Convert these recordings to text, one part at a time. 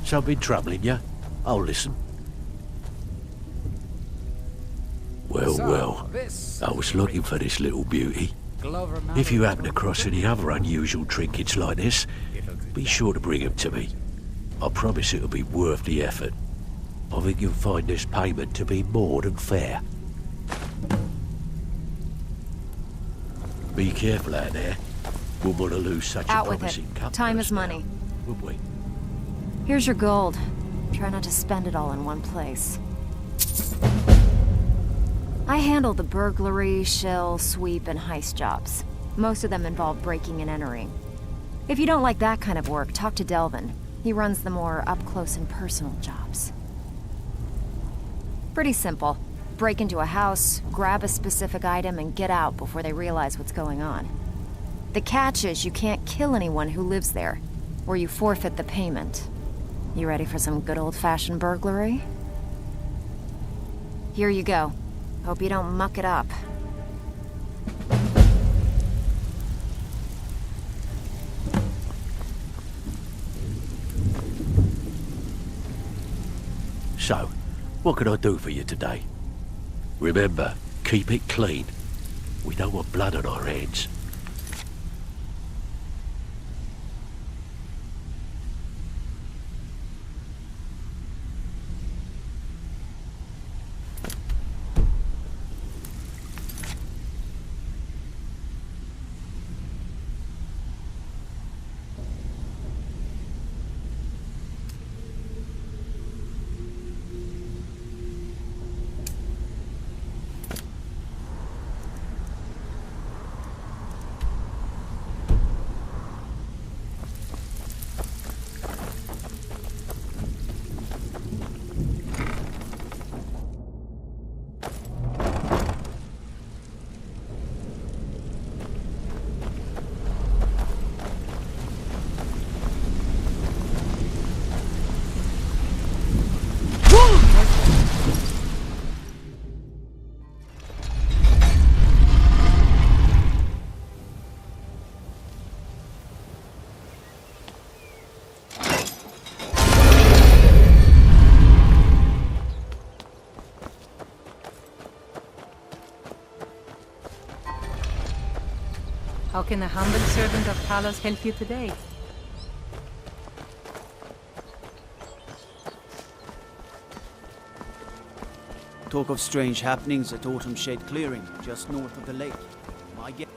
Something troubling you? I'll listen. Well, I was looking for this little beauty. If you happen across any other unusual trinkets like this, be sure to bring them to me. I promise it'll be worth the effort. I think you'll find this payment to be more than fair. Be careful out there. Wouldn't want to lose such a promising couple. Time is money. Would we? Here's your gold. Try not to spend it all in one place. I handle the burglary, shell, sweep, and heist jobs. Most of them involve breaking and entering. If you don't like that kind of work, talk to Delvin. He runs the more up-close and personal jobs. Pretty simple. Break into a house, grab a specific item, and get out before they realize what's going on. The catch is you can't kill anyone who lives there, or you forfeit the payment. You ready for some good old-fashioned burglary? Here you go. Hope you don't muck it up. So, what can I do for you today? Remember, keep it clean. We don't want blood on our hands. How can the humble servant of Talos help you today? Talk of strange happenings at Autumn Shade Clearing, just north of the lake. My guess.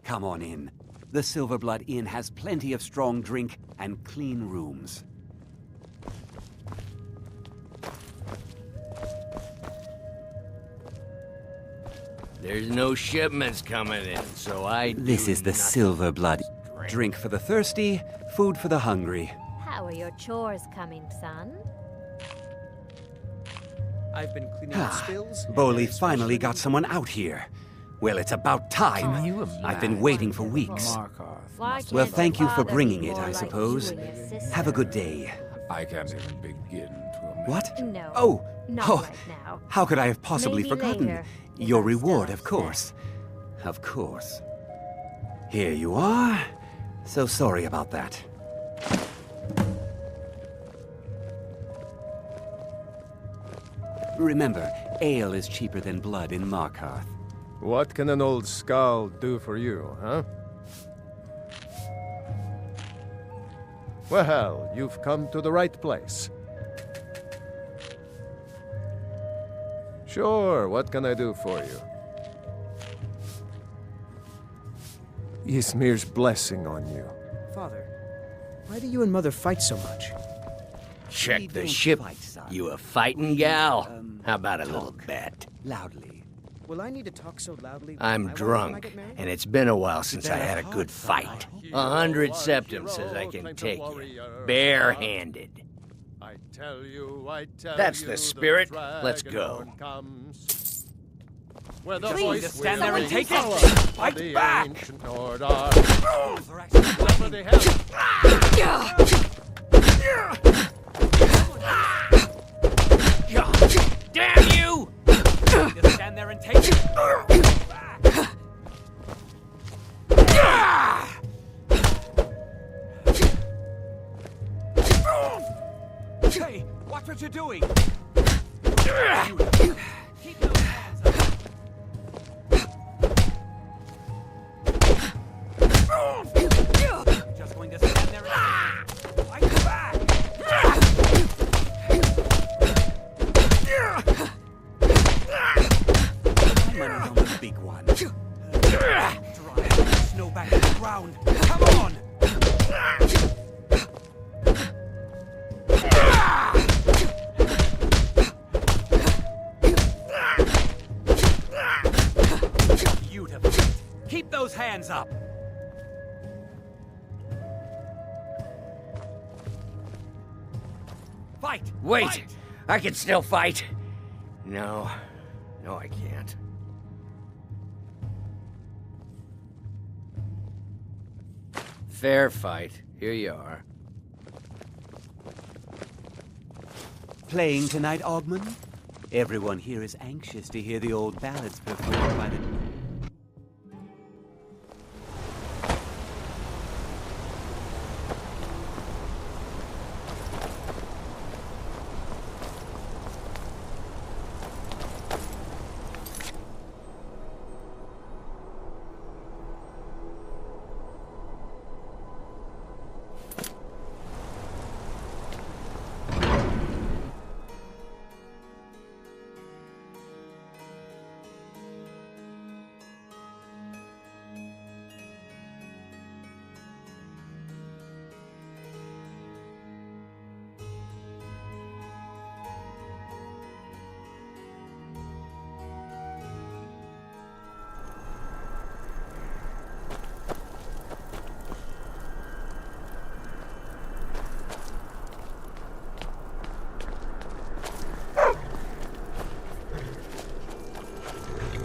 Come on in. The Silverblood Inn has plenty of strong drink and clean rooms. There's no shipments coming in, so This is the Silverblood. Drink for the thirsty, food for the hungry. How are your chores coming, son? I've been cleaning up spills. Boley finally got someone out here. Well, it's about time. I've been waiting for weeks. Well, thank you for bringing it, I suppose. Have a good day. I can't even begin to imagine. What? No. Oh, Not right now. how could I have possibly Maybe forgotten? later, if Your I'm still reward, of upset. course. Of course. Here you are. So sorry about that. Remember, ale is cheaper than blood in Markarth. What can an old skull do for you, huh? Well, you've come to the right place. Sure, what can I do for you? Ysmir's blessing on you. Father, why do you and Mother fight so much? Check the ship. You a fighting gal? How about a little bet? Loudly. Will I need to talk so loudly? I'm drunk, and it's been a while since I had a good fight. 100 septum says I can take you, barehanded. That's the spirit. Let's go. Please stand there and take it. Fight back. Damn you! Just stand there and take it. Hey, watch what you're doing! Keep those hands up. Just going to stand there and fight back! I'm on the big one. Drive snow back to the ground. Come on! Beautiful. Keep those hands up. Fight! Wait! Fight! I can still fight. No, I can't. Fair fight. Here you are. Playing tonight, Ogman? Everyone here is anxious to hear the old ballads performed by the...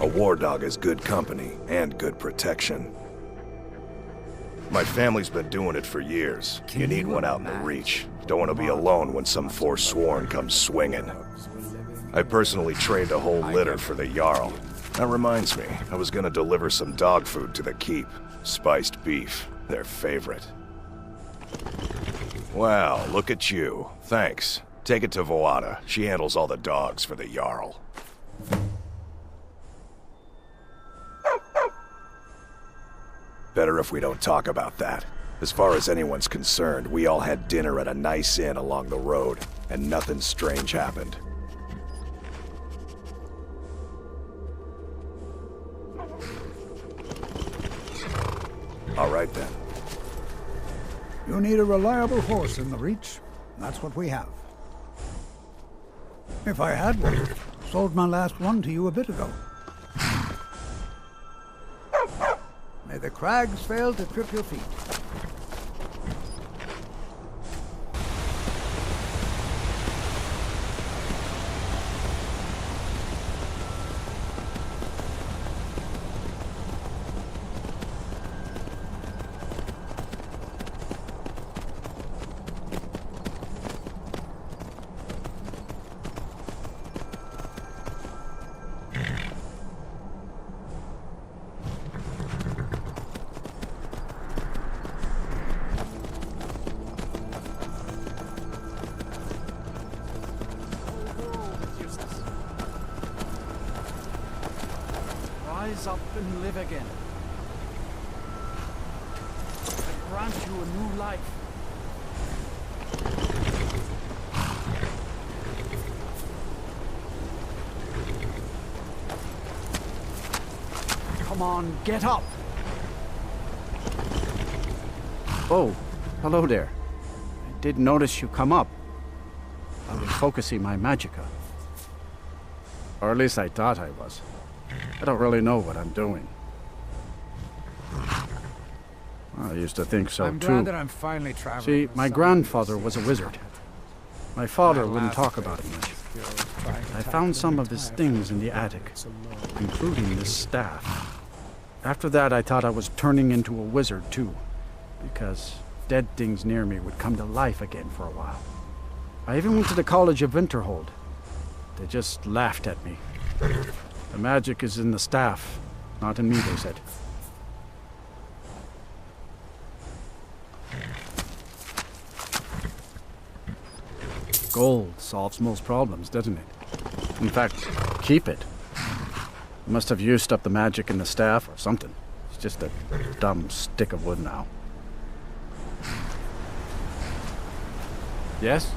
A war dog is good company and good protection. My family's been doing it for years. You need one out in the Reach. Don't want to be alone when some Forsworn comes swinging. I personally trained a whole litter for the Jarl. That reminds me, I was gonna deliver some dog food to the keep. Spiced beef, their favorite. Wow, look at you. Thanks. Take it to Voada. She handles all the dogs for the Jarl. Better if we don't talk about that. As far as anyone's concerned, we all had dinner at a nice inn along the road, and nothing strange happened. All right then. You need a reliable horse in the Reach. That's what we have. If I had one, sold my last one to you a bit ago. May the crags fail to trip your feet. Rise up and live again. I grant you a new life. Come on, get up! Oh, hello there. I did notice you come up. I was focusing my magicka. Or at least I thought I was. I don't really know what I'm doing. I used to think so, I'm too. glad that I'm finally traveling. See, my grandfather was a wizard. My father wouldn't talk about it much. I found some of his things in the attic, including this staff. After that, I thought I was turning into a wizard, too, because dead things near me would come to life again for a while. I even went to the College of Winterhold. They just laughed at me. The magic is in the staff, not in me, they said. Gold solves most problems, doesn't it? In fact, keep it. I must have used up the magic in the staff or something. It's just a dumb stick of wood now. Yes?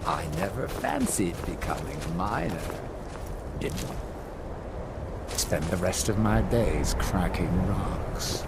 I never fancied becoming a miner, did you? Spend the rest of my days cracking rocks.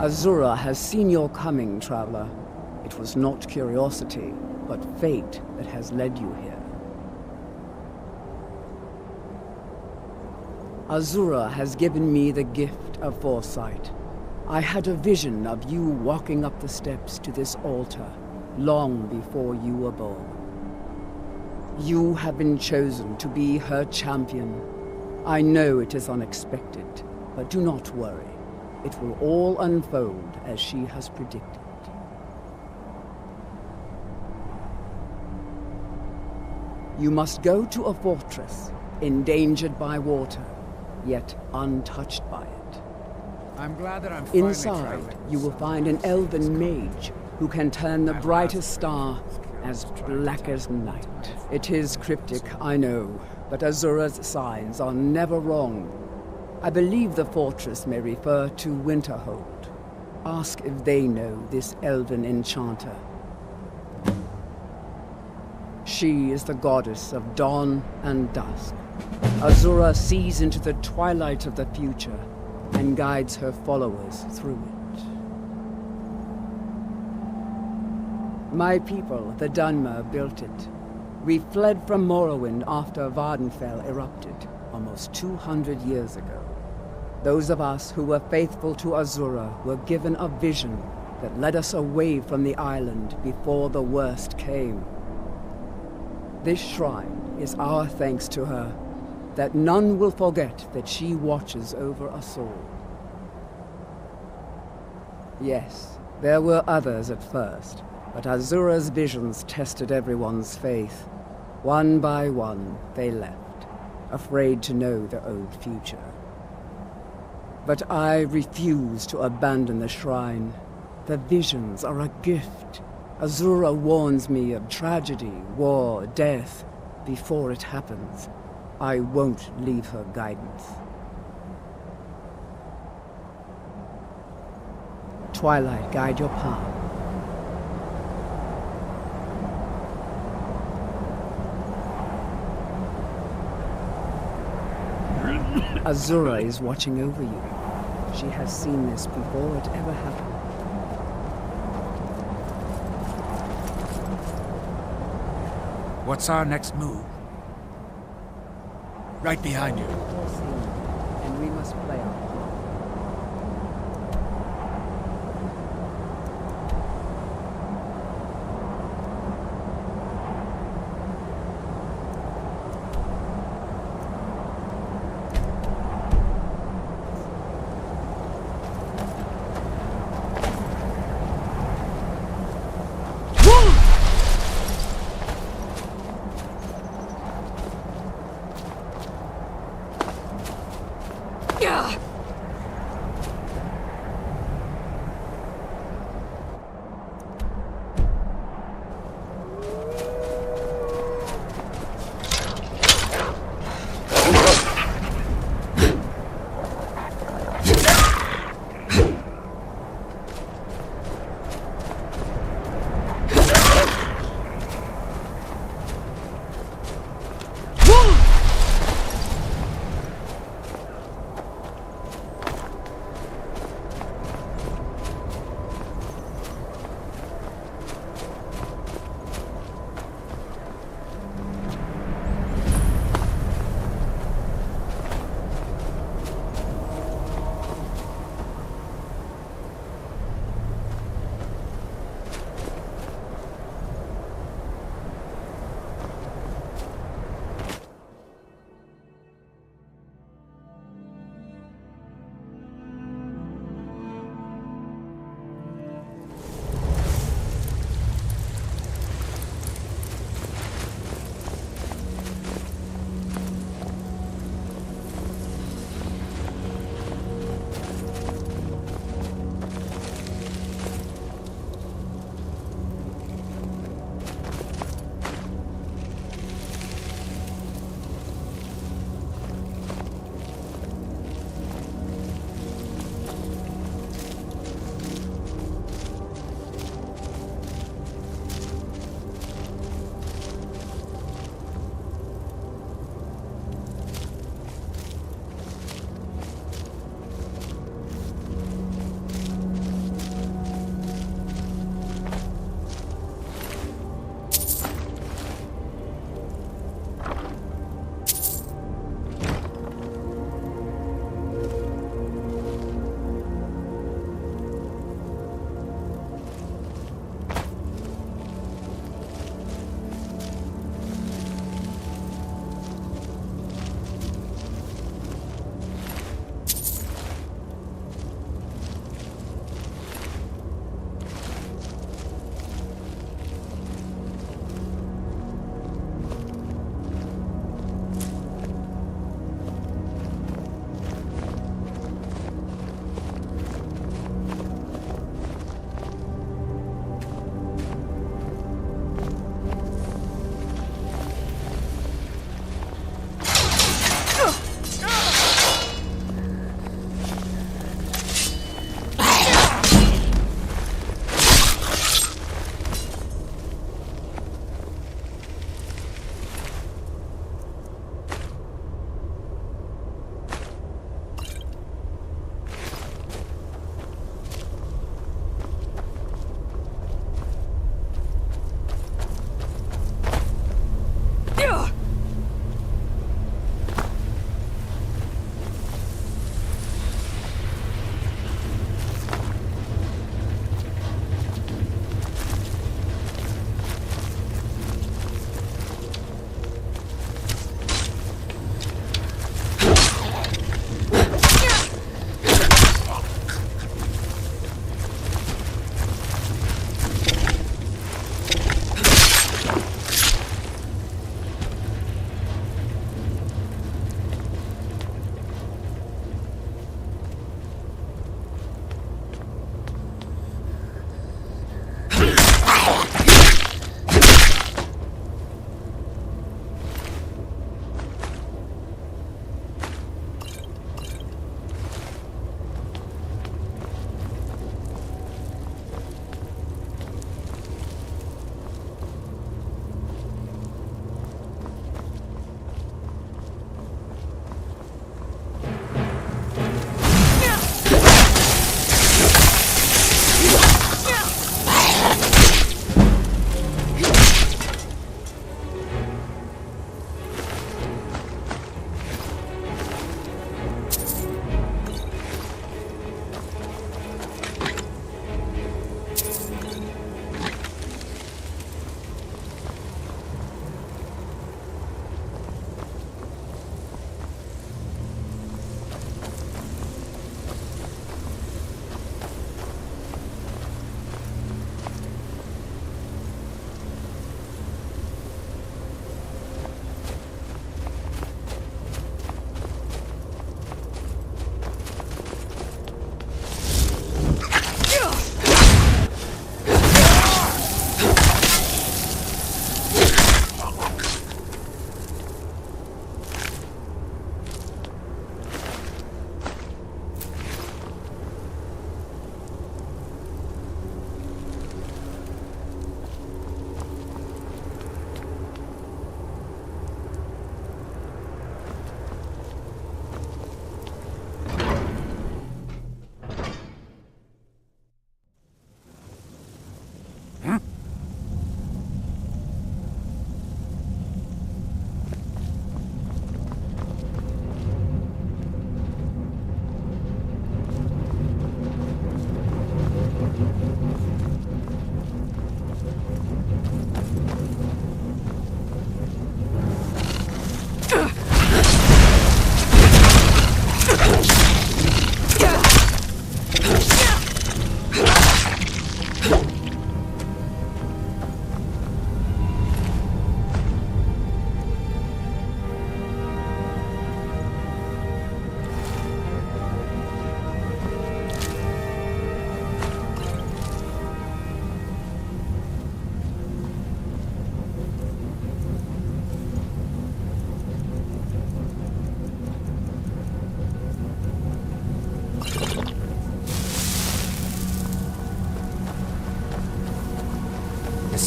Azura has seen your coming, traveler. It was not curiosity, but fate that has led you here. Azura has given me the gift of foresight. I had a vision of you walking up the steps to this altar, long before you were born. You have been chosen to be her champion. I know it is unexpected, but do not worry. It will all unfold as she has predicted. You must go to a fortress, endangered by water, yet untouched by it. I'm glad that I'm Inside, you will find an elven mage who can turn the brightest star as black as night. It is cryptic, I know, but Azura's signs are never wrong. I believe the fortress may refer to Winterhold. Ask if they know this elven enchanter. She is the goddess of dawn and dusk. Azura sees into the twilight of the future and guides her followers through it. My people, the Dunmer, built it. We fled from Morrowind after Vardenfell erupted almost 200 years ago. Those of us who were faithful to Azura were given a vision that led us away from the island before the worst came. This shrine is our thanks to her, that none will forget that she watches over us all. Yes, there were others at first, but Azura's visions tested everyone's faith. One by one, they left, afraid to know their own future. But I refuse to abandon the shrine. The visions are a gift. Azura warns me of tragedy, war, death, before it happens. I won't leave her guidance. Twilight, guide your path. Azura is watching over you. She has seen this before it ever happened. What's our next move? Right behind you. And we must play our part.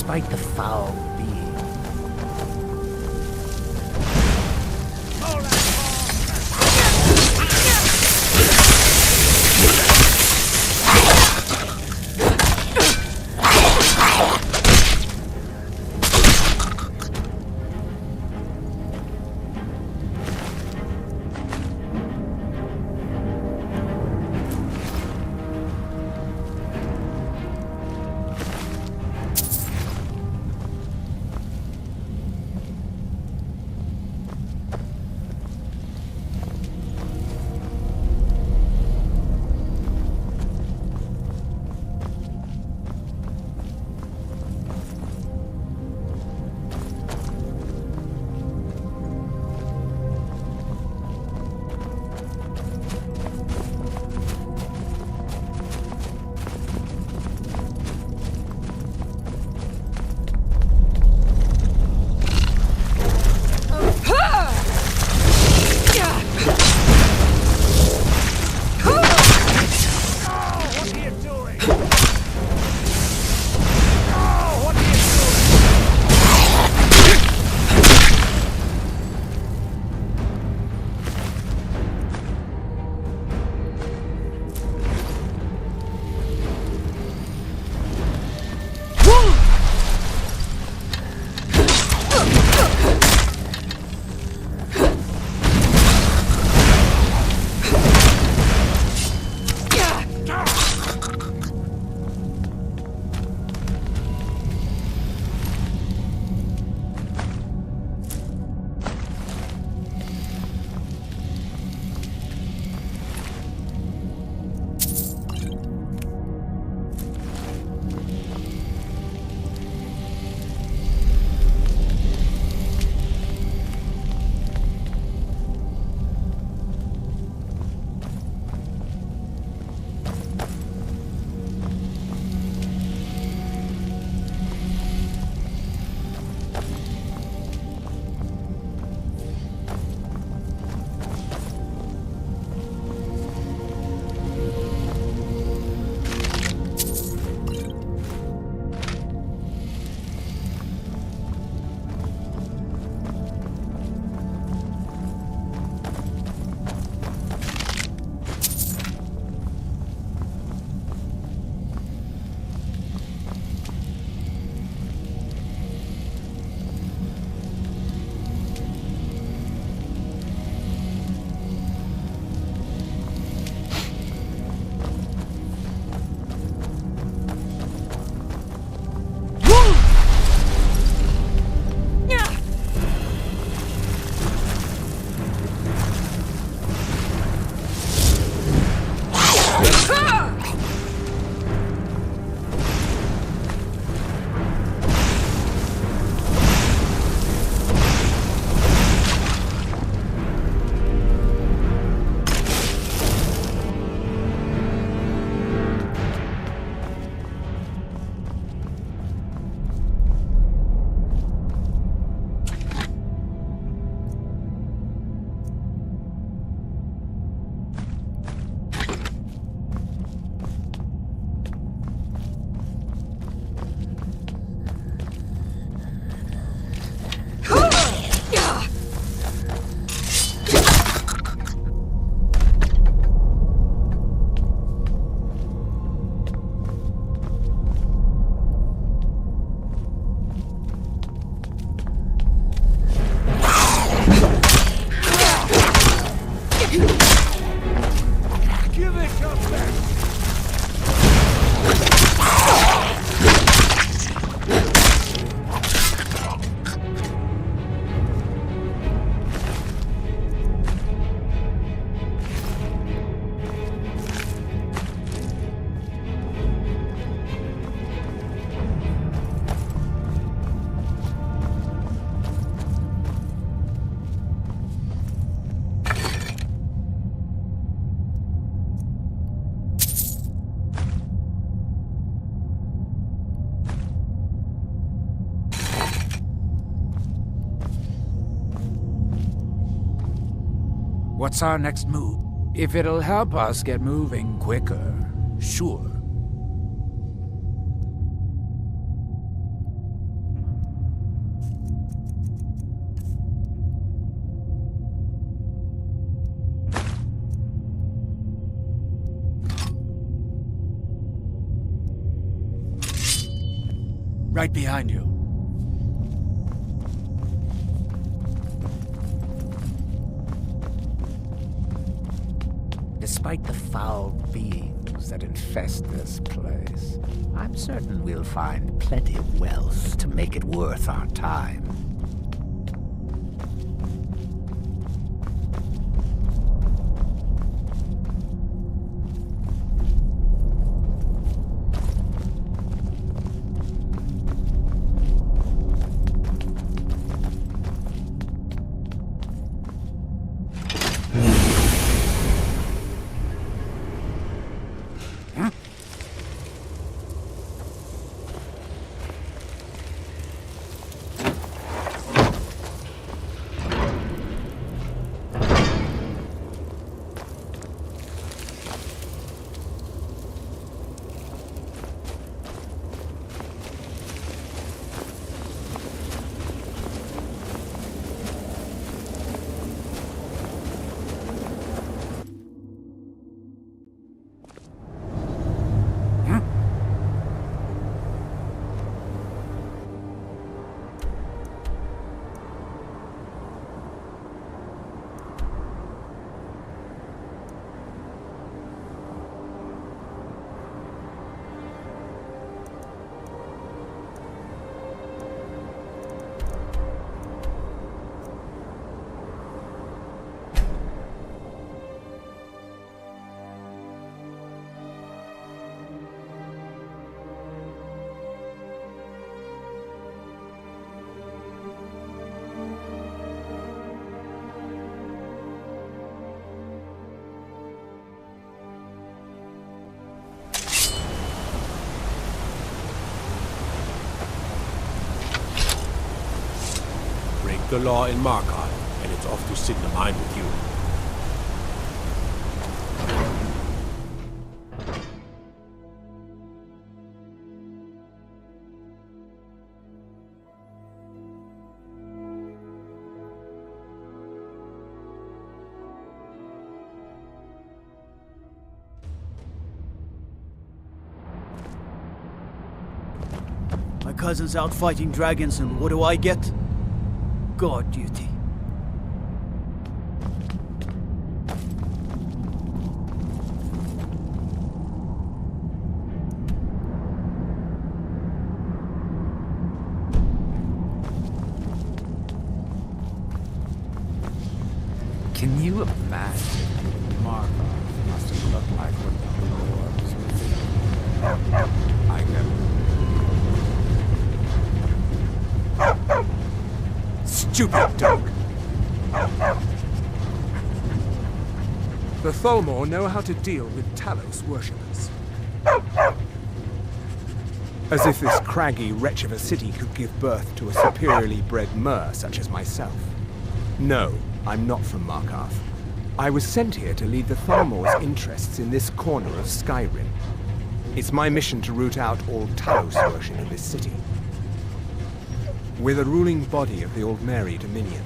despite the foul being. What's our next move? If it'll help us get moving quicker, sure. Right behind you. Despite the foul beings that infest this place, I'm certain we'll find plenty of wealth to make it worth our time. The law in Markarth, and it's off to sit in the mine with you. My cousin's out fighting dragons, and what do I get? God duty. Can you imagine? Markarth must have looked like when the dwarves were I never... Stupid dog! The Thalmor know how to deal with Talos worshippers. As if this craggy wretch of a city could give birth to a superiorly bred Mer such as myself. No, I'm not from Markarth. I was sent here to lead the Thalmor's interests in this corner of Skyrim. It's my mission to root out all Talos worship in this city. We're the ruling body of the Old Mary Dominion,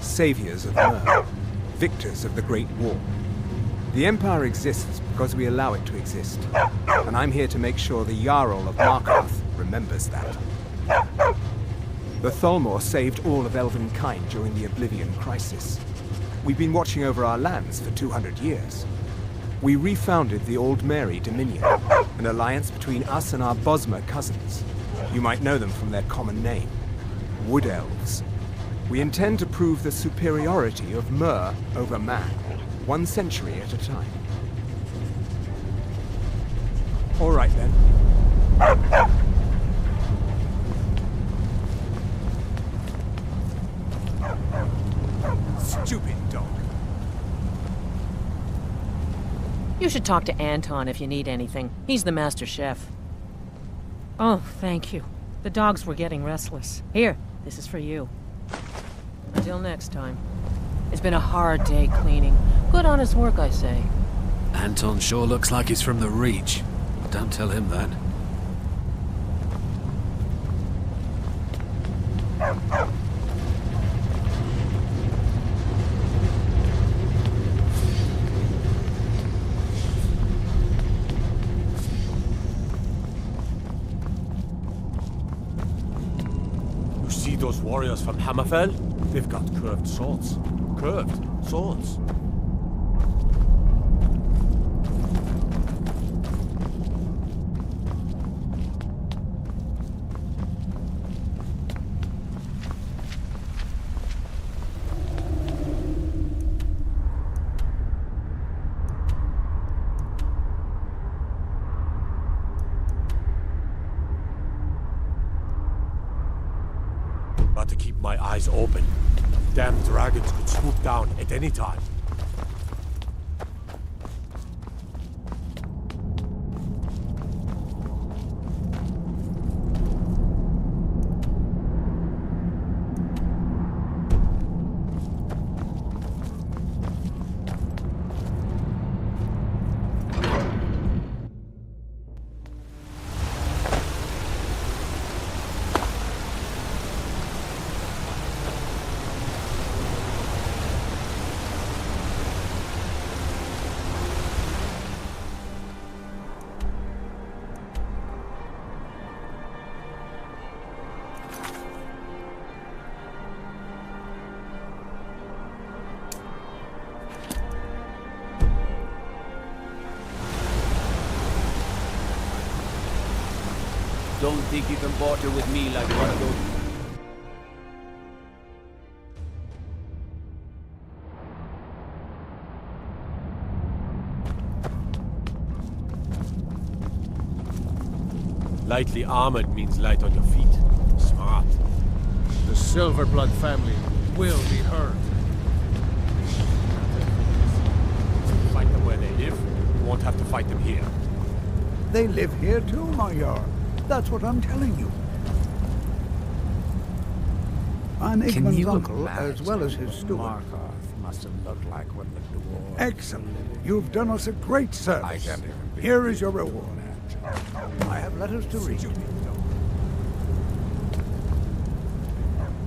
saviors of Mer, victors of the Great War. The Empire exists because we allow it to exist, and I'm here to make sure the Jarl of Markarth remembers that. The Thalmor saved all of Elvenkind during the Oblivion Crisis. We've been watching over our lands for 200 years. We refounded the Old Mary Dominion, an alliance between us and our Bosmer cousins. You might know them from their common name. Wood Elves. We intend to prove the superiority of Mer over man, 1 century at a time. All right then. Stupid dog. You should talk to Anton if you need anything. He's the master chef. Oh, thank you. The dogs were getting restless. Here, this is for you. Until next time. It's been a hard day cleaning. Good honest work, I say. Anton sure looks like he's from the Reach. Don't tell him that. warriors from Hammerfell? They've got curved swords. Curved swords. Got to keep my eyes open. Damn dragons could swoop down at any time. Don't think you can barter with me like one of those. Lightly armored means light on your feet. Smart. The Silverblood family will be heard. Fight them where they live. You won't have to fight them here. They live here too, my Jarl. That's what I'm telling you. I'm Igmund's uncle, as well as his steward. Markarth must have looked like when the dwarves... Excellent. You've done us a great service. I can't even be... Here is your reward. I have letters to read.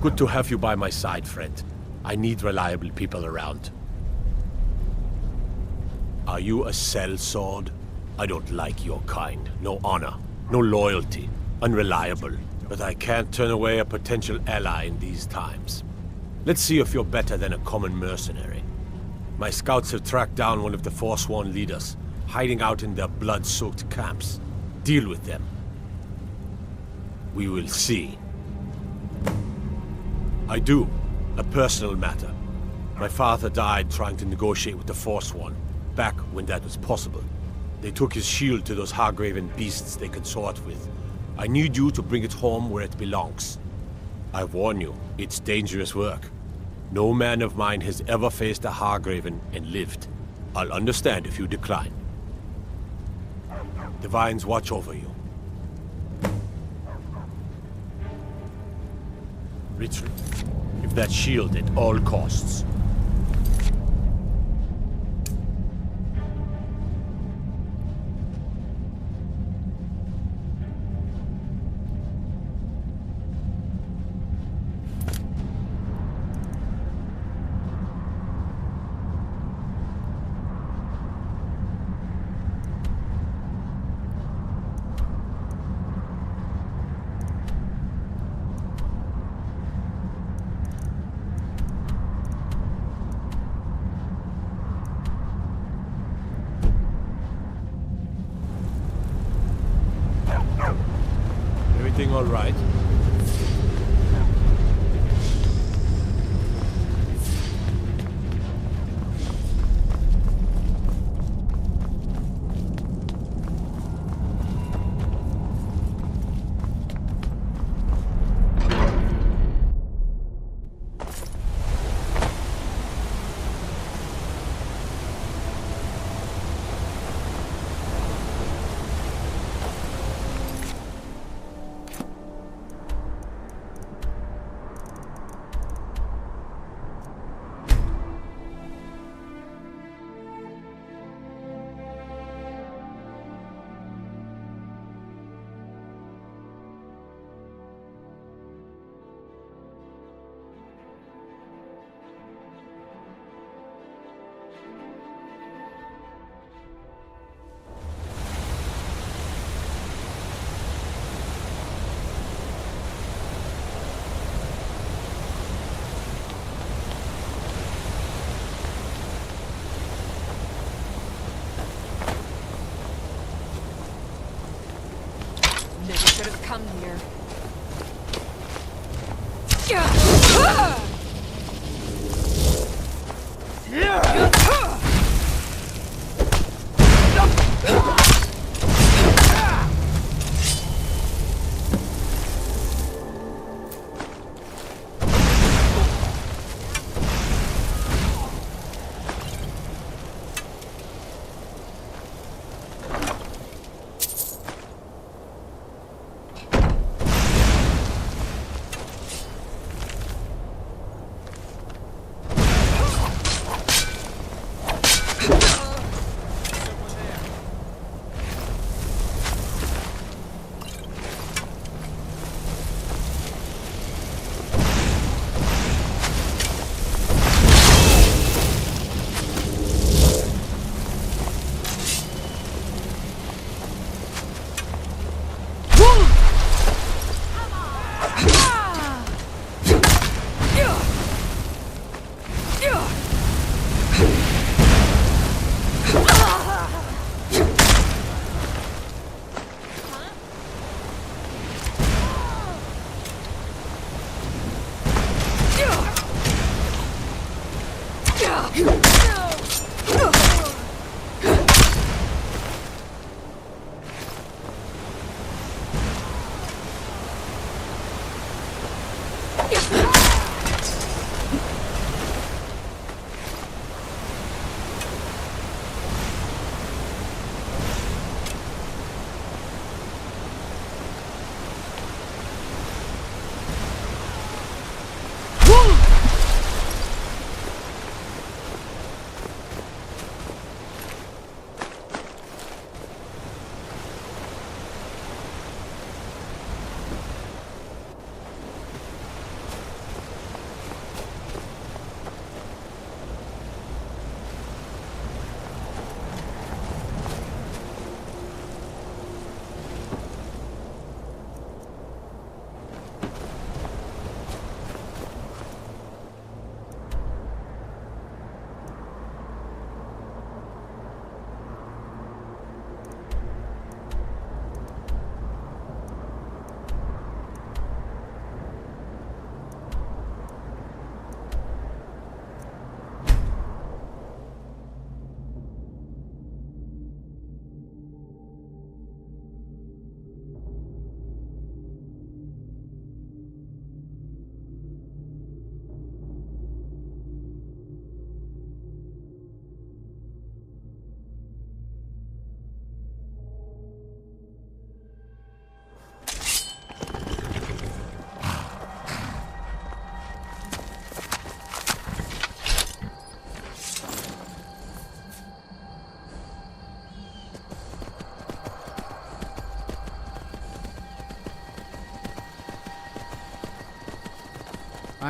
Good to have you by my side, friend. I need reliable people around. Are you a sellsword? I don't like your kind. No honor, no loyalty, unreliable. But I can't turn away a potential ally in these times. Let's see if you're better than a common mercenary. My scouts have tracked down one of the Forsworn leaders, hiding out in their blood-soaked camps. Deal with them. We will see. I do. A personal matter. My father died trying to negotiate with the Forsworn, back when that was possible. They took his shield to those Hargraven beasts they consort with. I need you to bring it home where it belongs. I warn you, it's dangerous work. No man of mine has ever faced a Hargraven and lived. I'll understand if you decline. The vines watch over you. Retreat. Give that shield at all costs. Everything all right?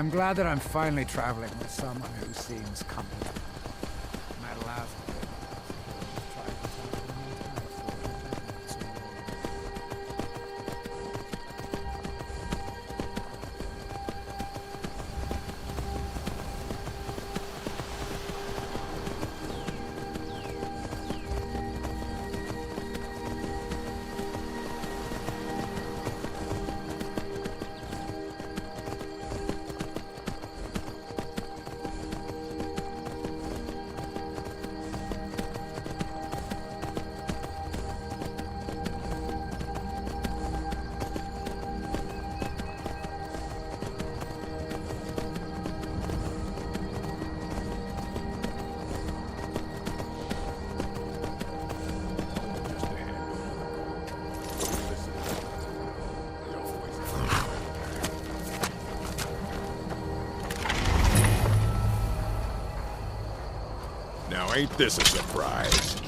I'm glad that I'm finally traveling with someone who seems competent. My last Now ain't this a surprise?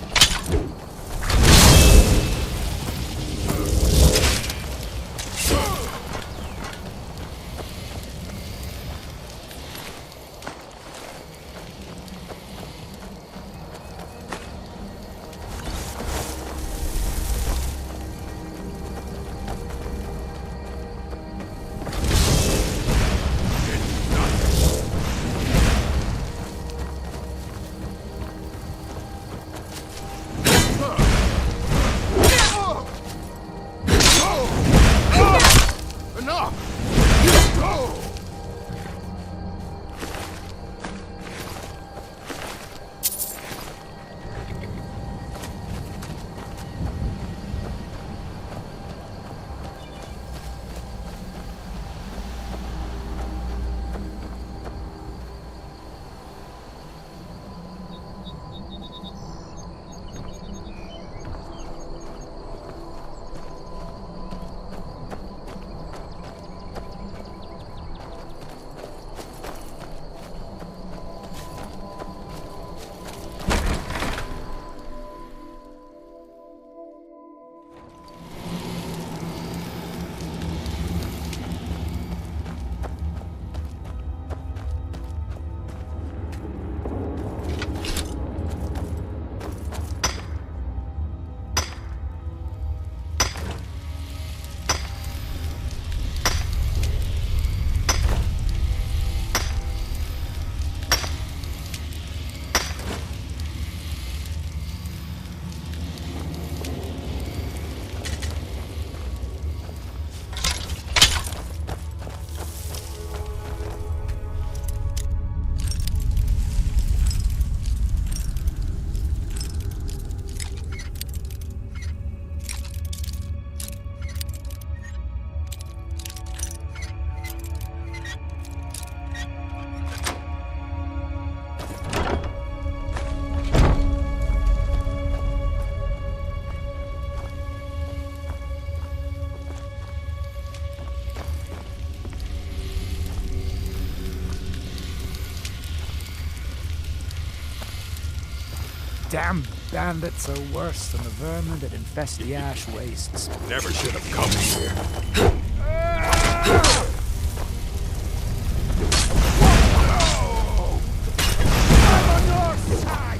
damn bandits are worse than the vermin that infest the ash wastes. Never should have come here. I'm on your side!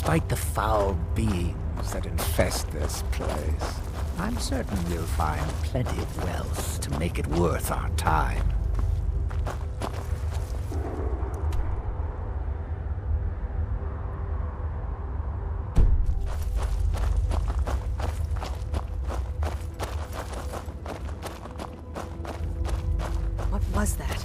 Despite the foul beings that infest this place, I'm certain we'll find plenty of wealth to make it worth our time. What was that?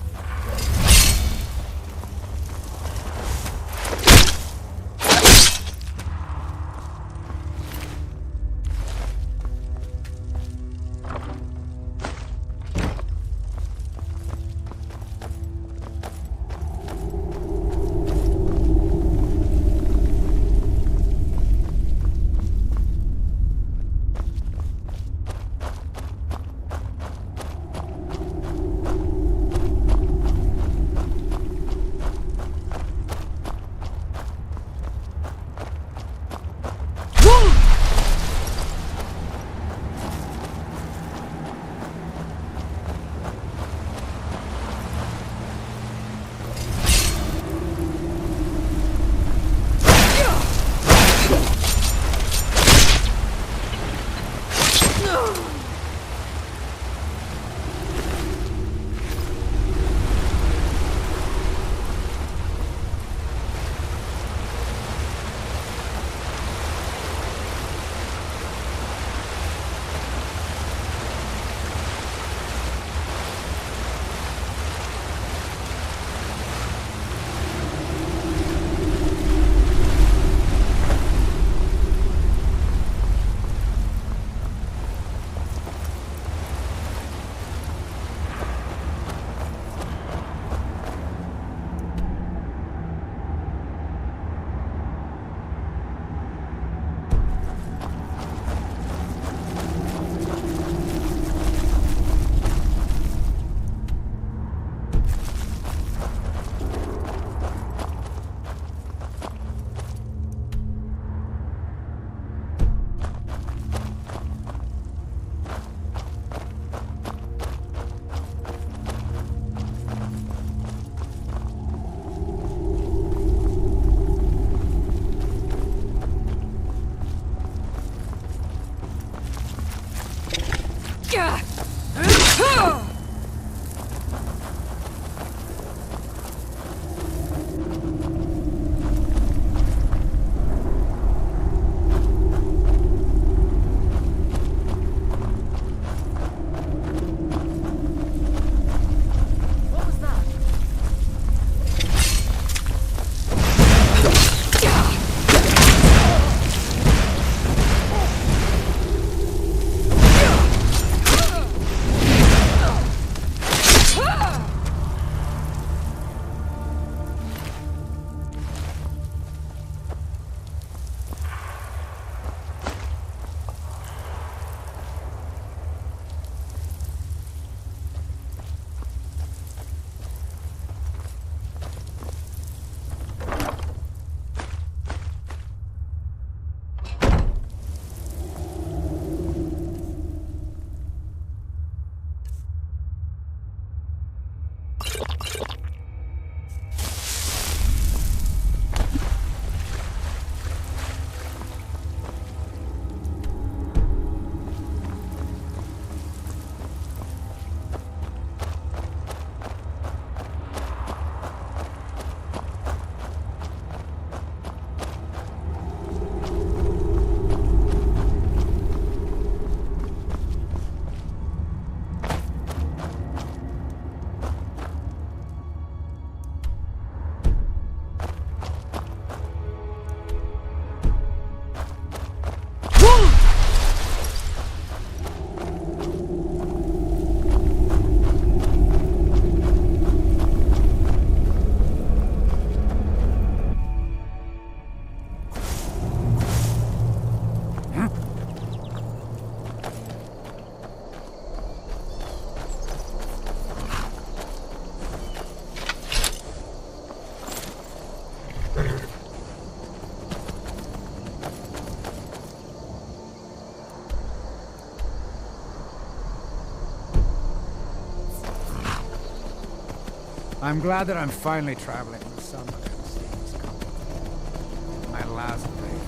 I'm glad that I'm finally traveling with someone who seems comfortable. My last place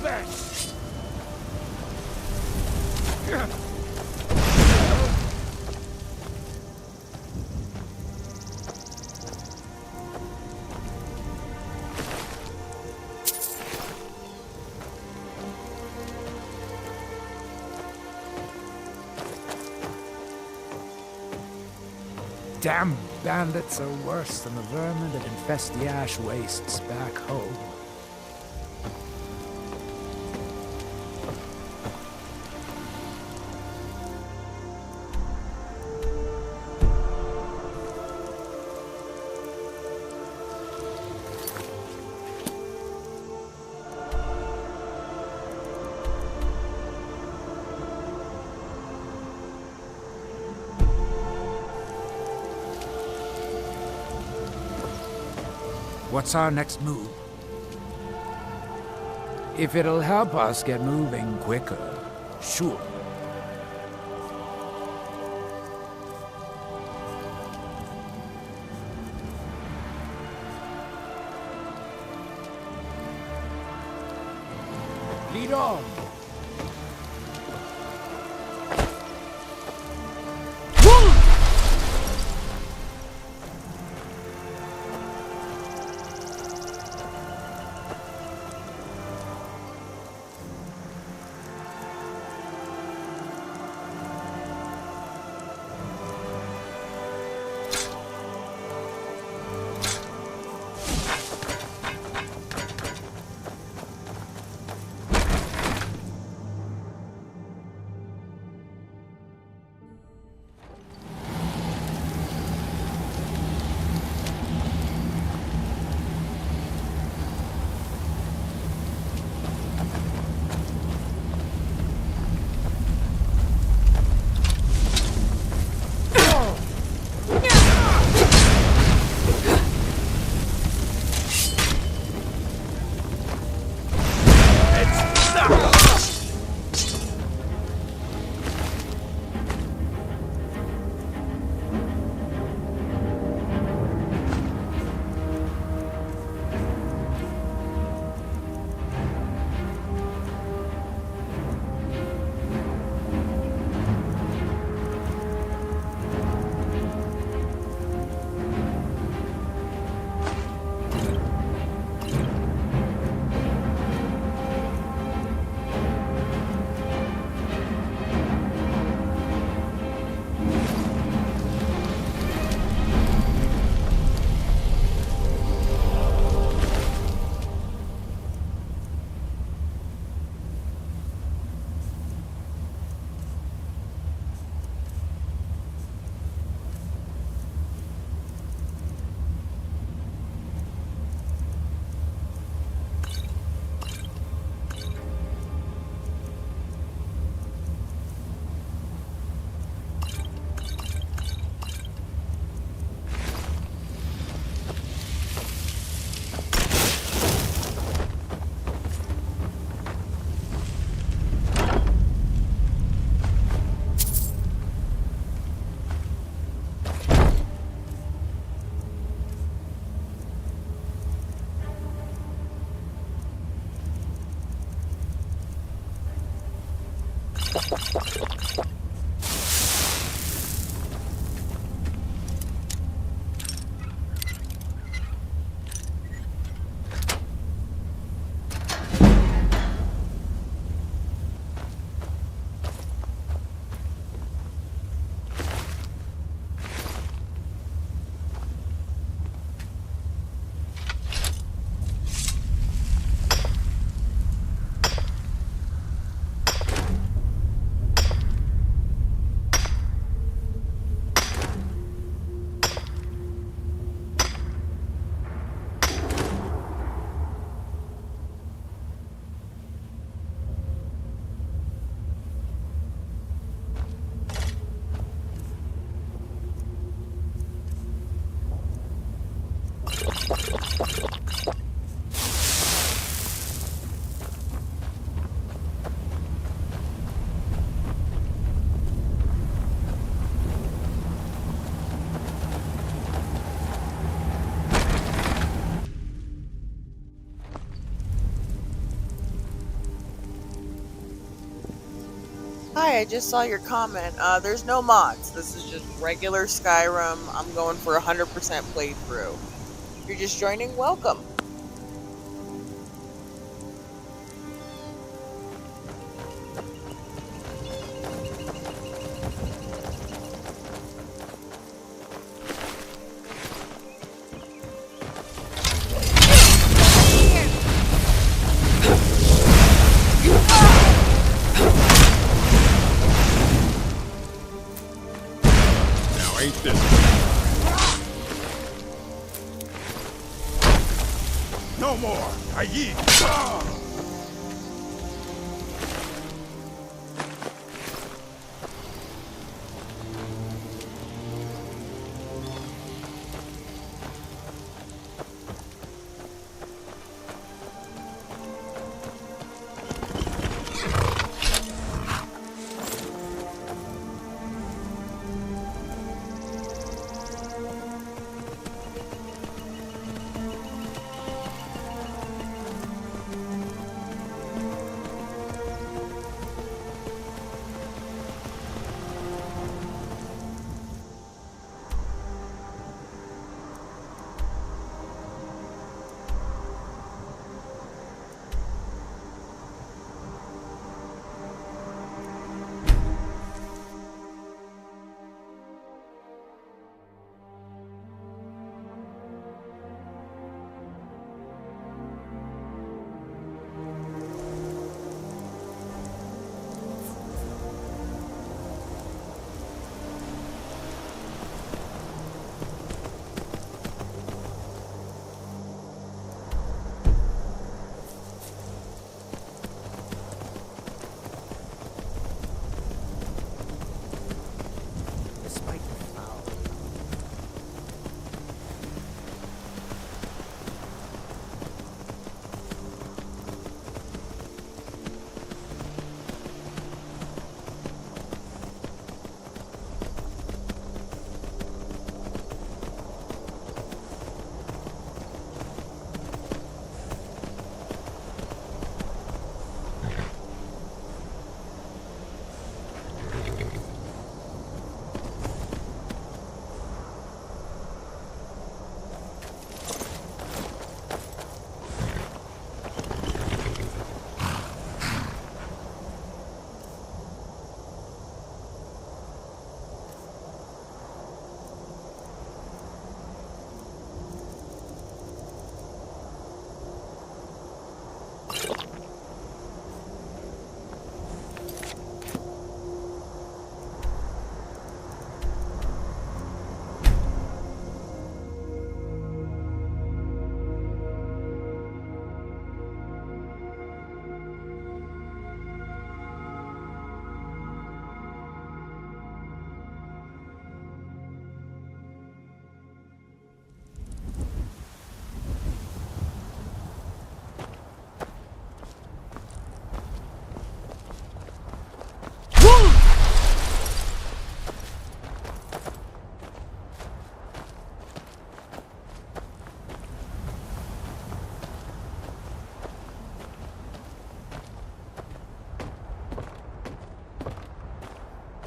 best! Damn bandits are worse than the vermin that infest the ash wastes back home. What's our next move? If it'll help us get moving quicker, sure. Lead on. Hi, I just saw your comment. There's no mods. This is just regular Skyrim. I'm going for 100% playthrough. If you're just joining, welcome. No more! I yeet!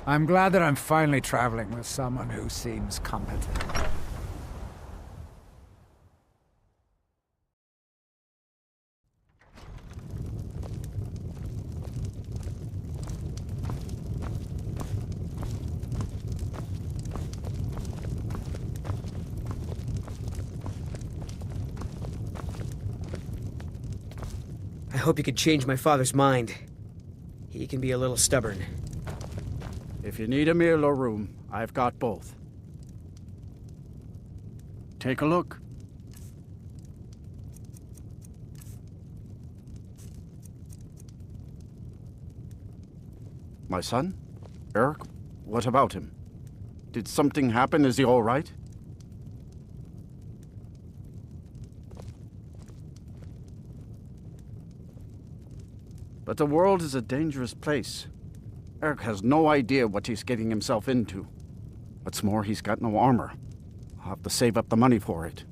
I'm glad that I'm finally traveling with someone who seems competent. I hope you could change my father's mind. He can be a little stubborn. If you need a meal or room, I've got both. Take a look. My son? Eric? What about him? Did something happen? Is he all right? But the world is a dangerous place. Eric has no idea what he's getting himself into. What's more, he's got no armor. I'll have to save up the money for it.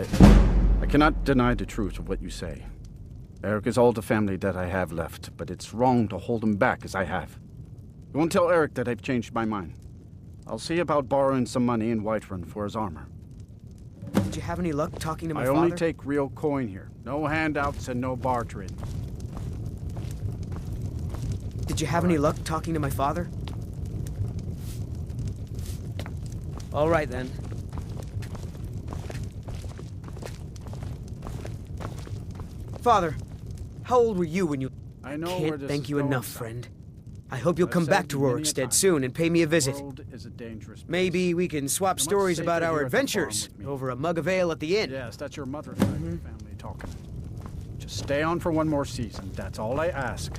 I cannot deny the truth of what you say. Eric is all the family that I have left, but it's wrong to hold him back as I have. You won't tell Eric that I've changed my mind. I'll see about borrowing some money in Whiterun for his armor. Did you have any luck talking to my father? I only take real coin here. No handouts and no bartering. Did you have any luck talking to my father? All right, then. Father, how old were you when you... I know where Can't this thank is you going, enough, son. friend. I hope you'll I've come back said to many a Rorikstead time, soon and pay me a visit. The world is a dangerous place. Maybe we can swap You're much stories safer about our here at the farm adventures with me. over a mug of ale at the inn. Yes, that's your mother's side of the family talking. Just stay on for one more season. That's all I ask.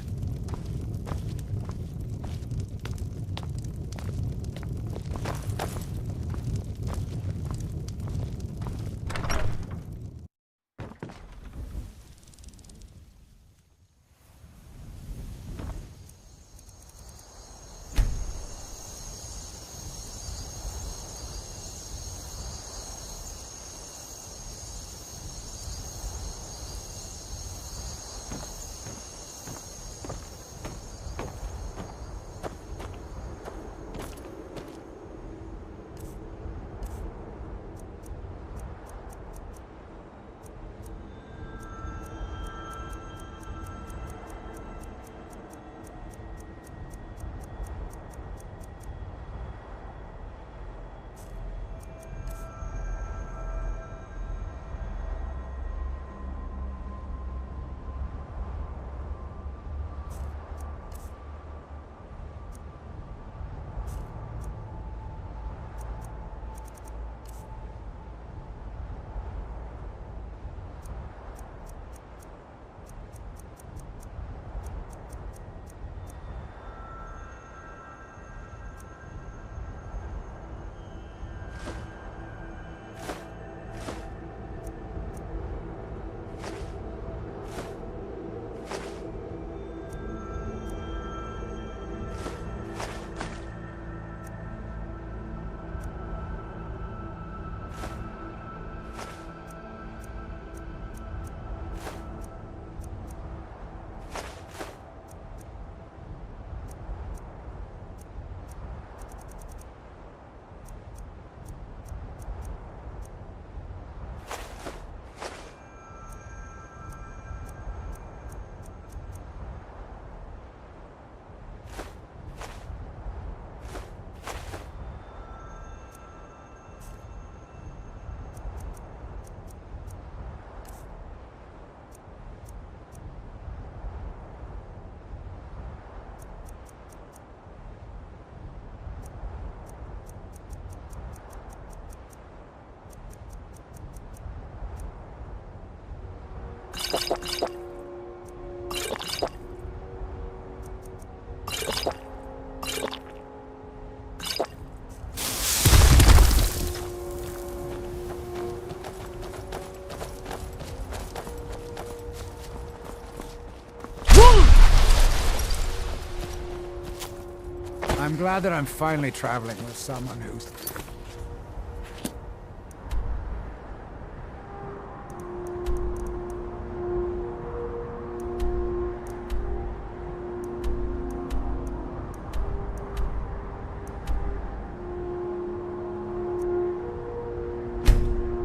I'm glad that I'm finally traveling with someone who's...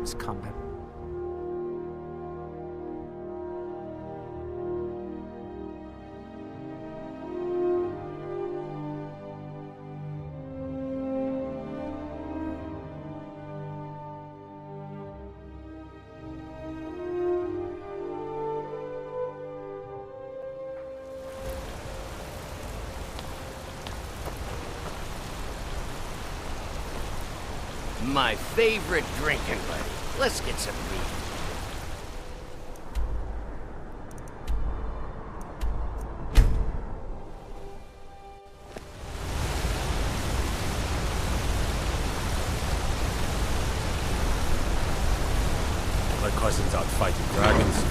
It's coming. My favorite drinking buddy. Let's get some meat. My cousin's out fighting dragons.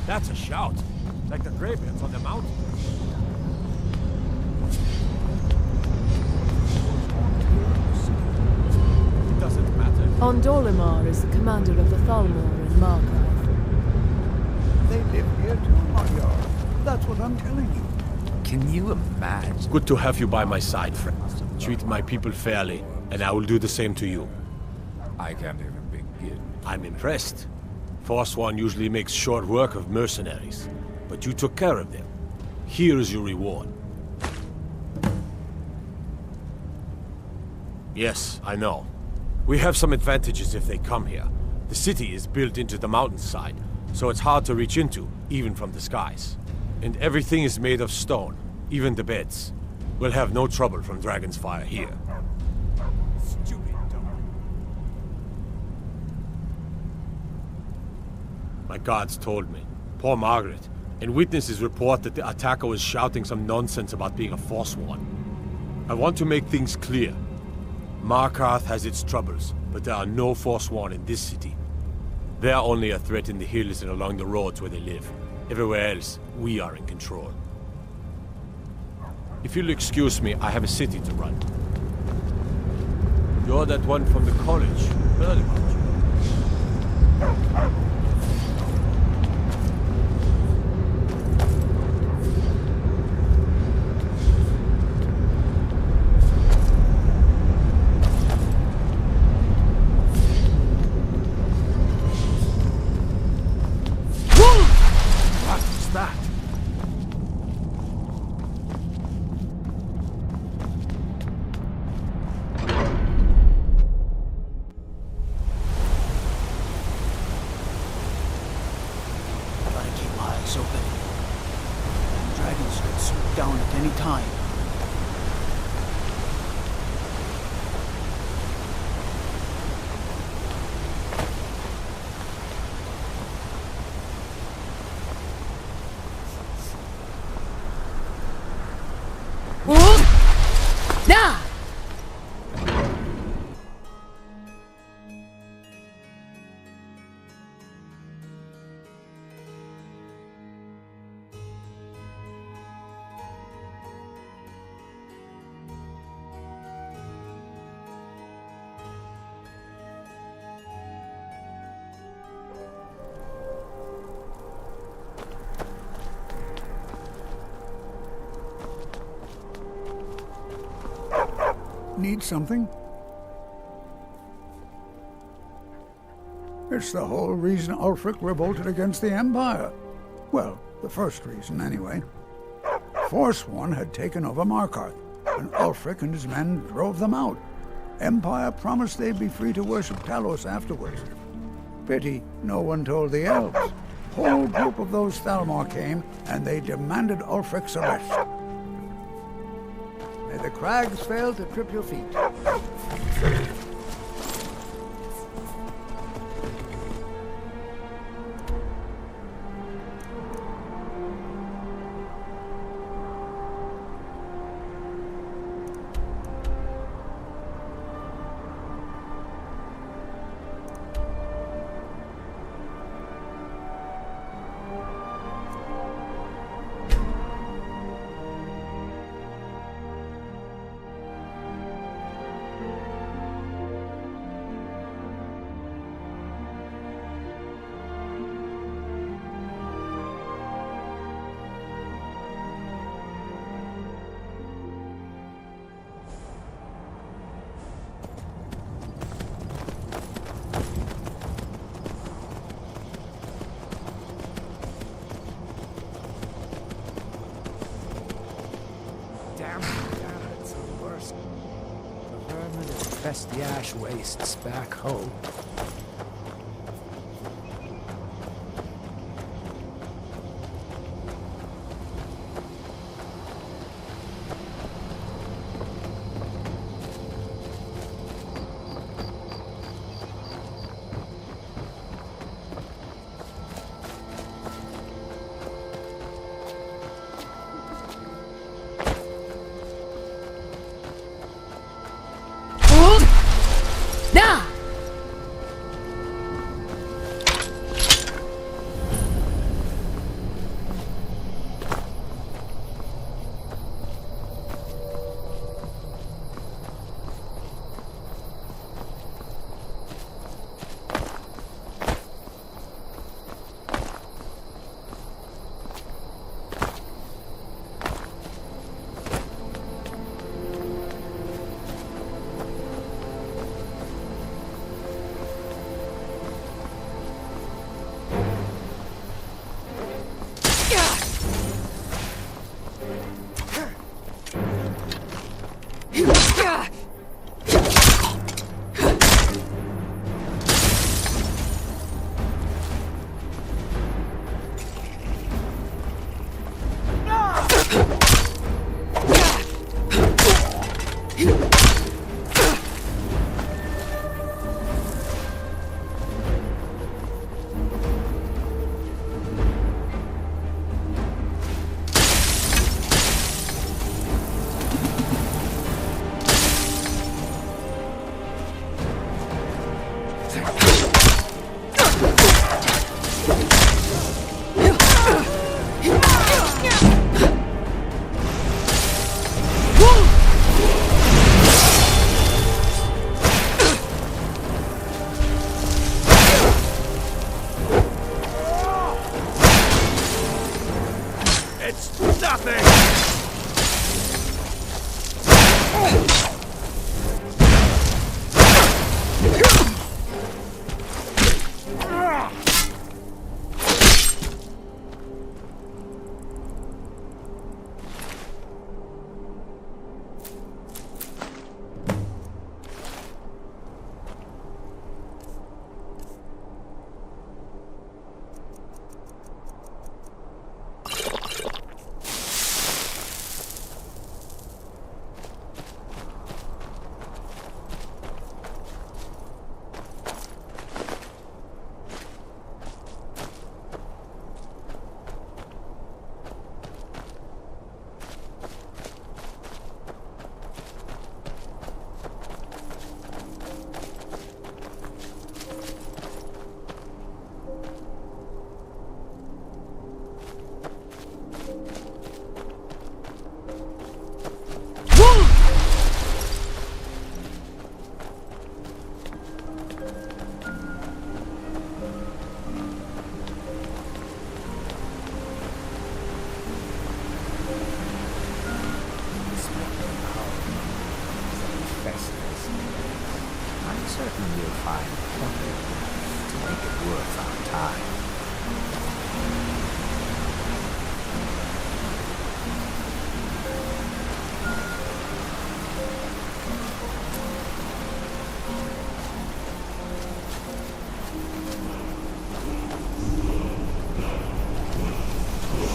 That's a shout. Like the greybeards on the mountain. It doesn't matter. Ondolimar is the commander of the Thalmor in Markarth. They live here too, my yard. That's what I'm telling you. Can you imagine? Good to have you by my side, friend. Treat my people fairly, and I will do the same to you. I can't even begin. I'm impressed. Forsworn usually makes short work of mercenaries, but you took care of them. Here is your reward. Yes, I know. We have some advantages if they come here. The city is built into the mountainside, so it's hard to reach into, even from the skies. And everything is made of stone, even the beds. We'll have no trouble from Dragon's Fire here. Stupid dog. My guards told me. Poor Margaret. And witnesses report that the attacker was shouting some nonsense about being a Forsworn. I want to make things clear. Markarth has its troubles, but there are no Forsworn in this city. They are only a threat in the hills and along the roads where they live. Everywhere else, we are in control. If you'll excuse me, I have a city to run. You're that one from the college. Heard about you. Need something? It's the whole reason Ulfric revolted against the Empire. Well, the first reason, anyway. Forsworn had taken over Markarth, and Ulfric and his men drove them out. Empire promised they'd be free to worship Talos afterwards. Pity no one told the elves. Whole group of those Thalmor came, and they demanded Ulfric's arrest. May the crags fail to trip your feet. The ash wastes back home. It's nothing! I'm certain we'll find plenty to make it worth our time.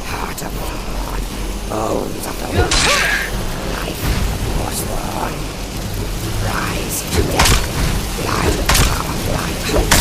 Heart of the Lord, bones of the Lord, life was born. Rise to death, light of life.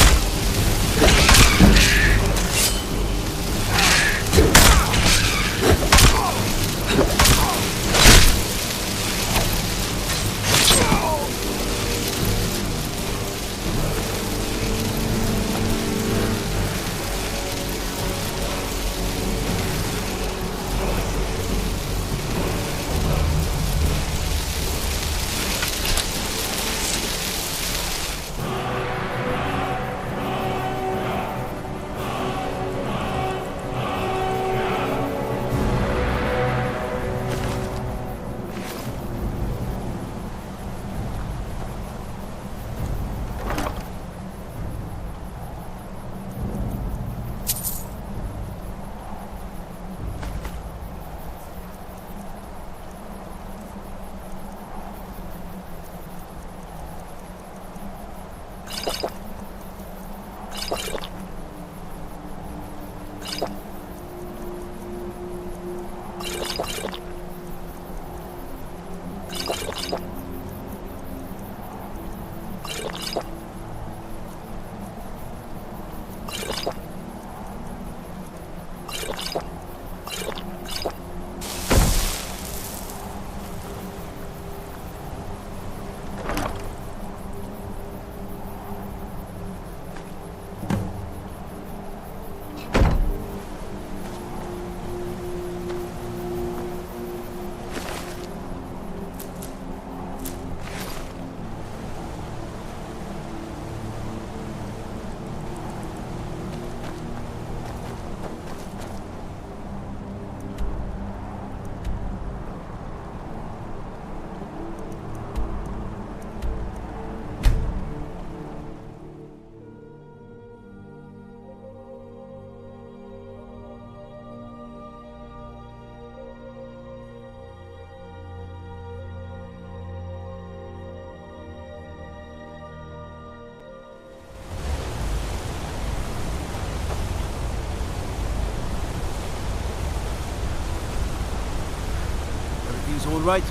Everything's all right?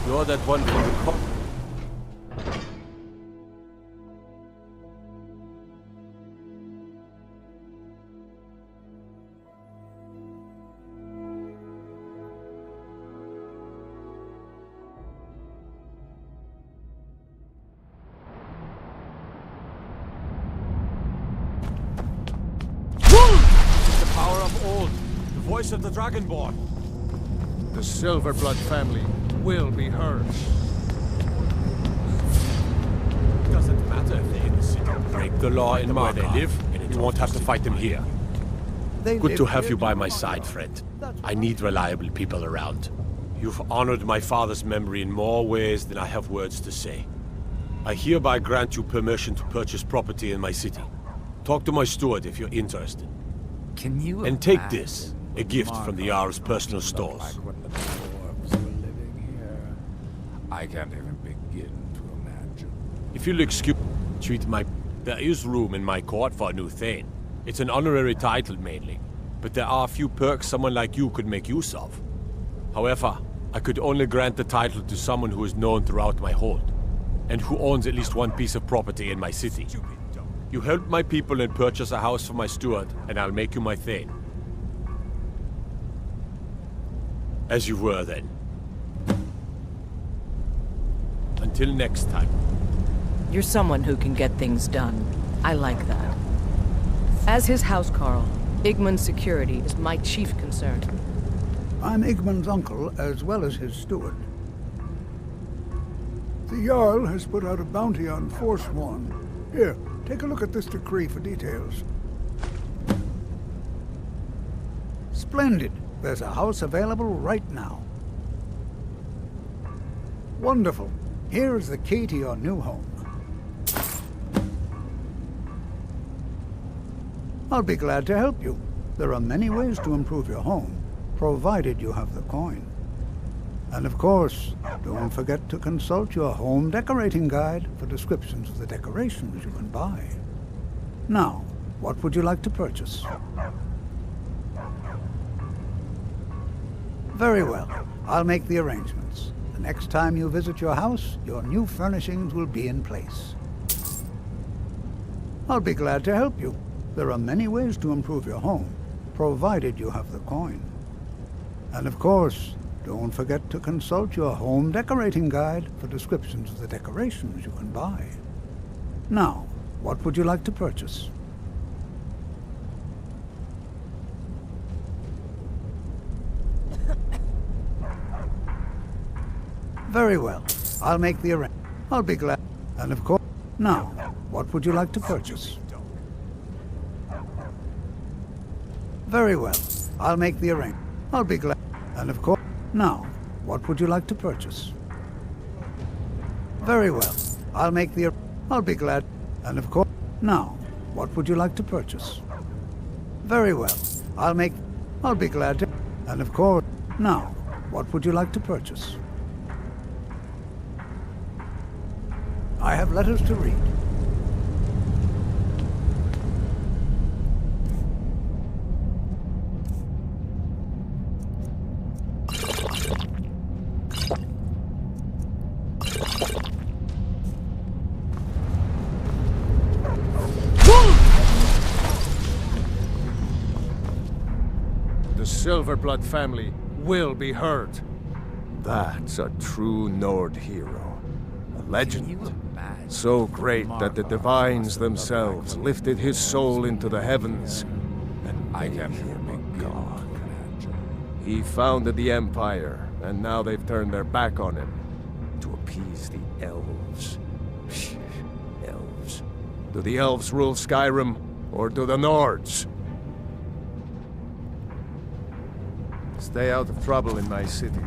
You're that one from the cop. The power of old, the voice of the Dragonborn. The Silverblood family will be heard. Doesn't matter if they're innocent. Break the law in where they live, and you won't have to fight them here. Good to have you by my side, friend. I need reliable people around. You've honored my father's memory in more ways than I have words to say. I hereby grant you permission to purchase property in my city. Talk to my steward if you're interested. Can you And take this, a gift from the Jarl's personal stores. I can't even begin to imagine. If you'll excuse treat my... There is room in my court for a new Thane. It's an honorary title mainly, but there are a few perks someone like you could make use of. However, I could only grant the title to someone who is known throughout my hold, and who owns at least one piece of property in my city. You help my people and purchase a house for my steward, and I'll make you my Thane. As you were then. Until next time. You're someone who can get things done. I like that. As his housecarl, Igmund's security is my chief concern. I'm Igmund's uncle, as well as his steward. The Jarl has put out a bounty on Forsworn. Here, take a look at this decree for details. Splendid. There's a house available right now. Wonderful. Here is the key to your new home. I'll be glad to help you. There are many ways to improve your home, provided you have the coin. And of course, don't forget to consult your home decorating guide for descriptions of the decorations you can buy. Now, what would you like to purchase? Very well. I'll make the arrangements. The next time you visit your house, your new furnishings will be in place. I'll be glad to help you. There are many ways to improve your home, provided you have the coin. And of course, don't forget to consult your home decorating guide for descriptions of the decorations you can buy. Now, what would you like to purchase? Very well. I'll make the arrangement. I'll be glad. And of course, now, what would you like to purchase? Very well. I'll make the arrangement. I'll be glad. And of course, now, what would you like to purchase? Very well. I'll make the... I'll be glad. And of course, now, what would you like to purchase? Very well. I'll make... I'll be glad to... And of course, now, what would you like to purchase? I have letters to read. The Silverblood family will be heard. That's a true Nord hero. A legend. So great that the divines themselves lifted his soul into the heavens and made him a god. He founded the Empire, and now they've turned their back on him to appease the elves. Elves. Do the elves rule Skyrim, or do the Nords? Stay out of trouble in my city.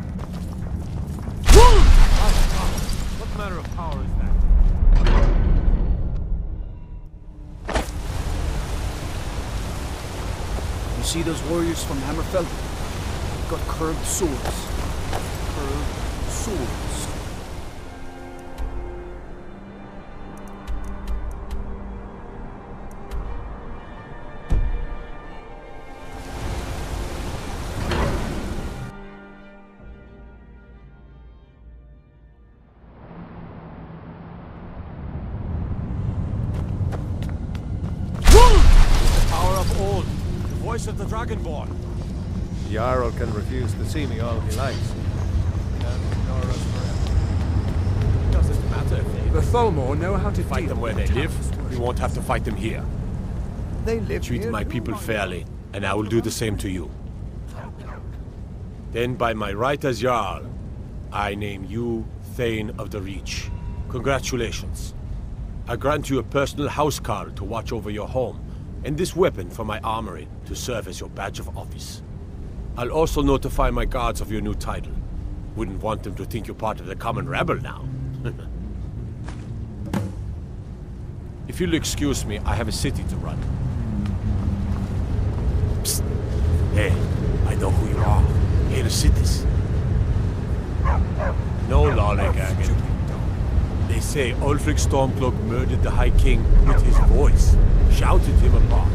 What manner of power is that? You see those warriors from Hammerfell? They've got curved swords. Curved swords. Voice of the Dragonborn. The Jarl can refuse to see me all he likes. And ignore us forever. Doesn't matter if they... The Thalmor know how to fight them where they live. We won't have to fight them here. They live Treat here my people fairly, and I will do the same to you. Then by my right as Jarl, I name you Thane of the Reach. Congratulations. I grant you a personal housecarl to watch over your home, and this weapon from my armory to serve as your badge of office. I'll also notify my guards of your new title. Wouldn't want them to think you're part of the common rabble now. If you'll excuse me, I have a city to run. Psst. Hey, I know who you are. Here to cities. No lollygagging. They say Ulfric Stormcloak murdered the High King with his voice. Shouted him apart.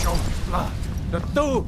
Show me blood. The two!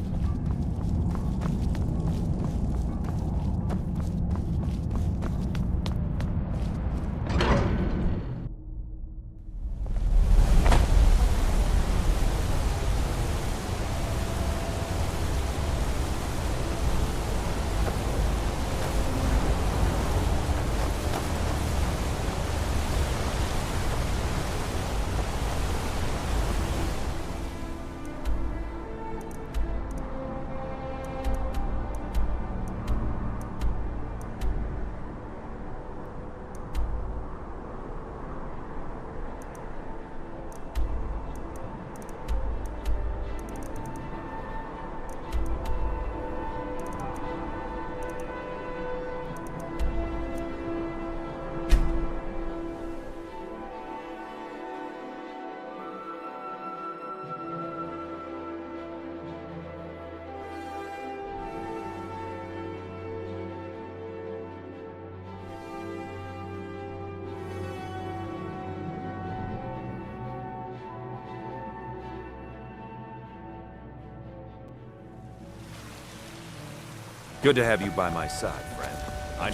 Good to have you by my side, friend. I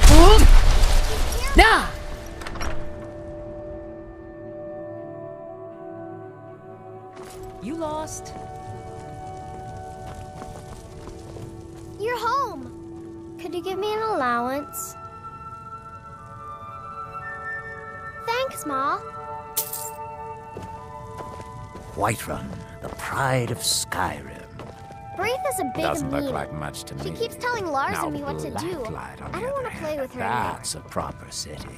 Nah! You lost. You're home. Could you give me an allowance? Thanks, Ma. Whiterun, the pride of Skyrim. Braith is a big Doesn't look meanie. like much to me. She keeps telling Lars Now and me what to do. Blacklight, on I the don't want other to play hand, with her anymore. That's a proper city.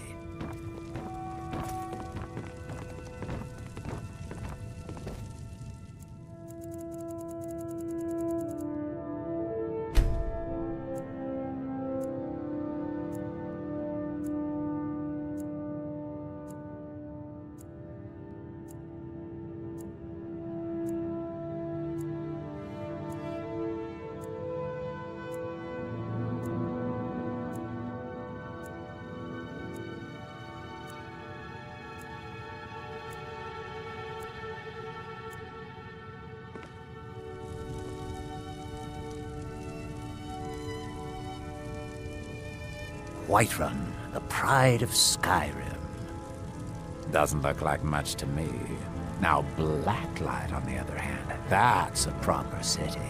Whiterun, the pride of Skyrim. Doesn't look like much to me. Now Blacklight, on the other hand, that's a proper city.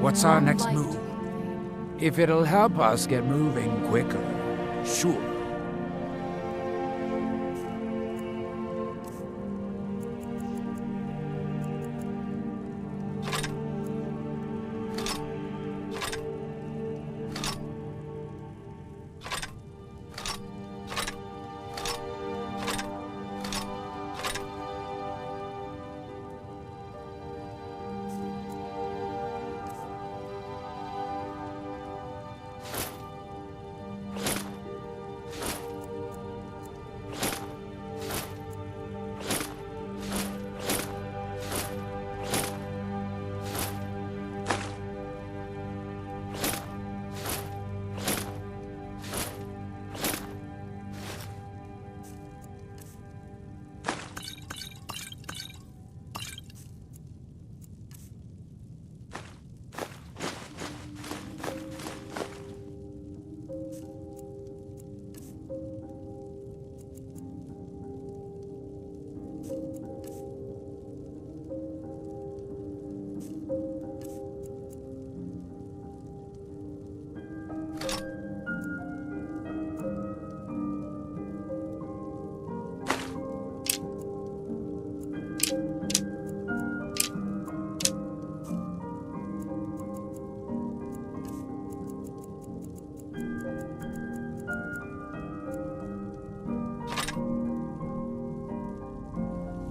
What's our next move? If it'll help us get moving quicker, sure.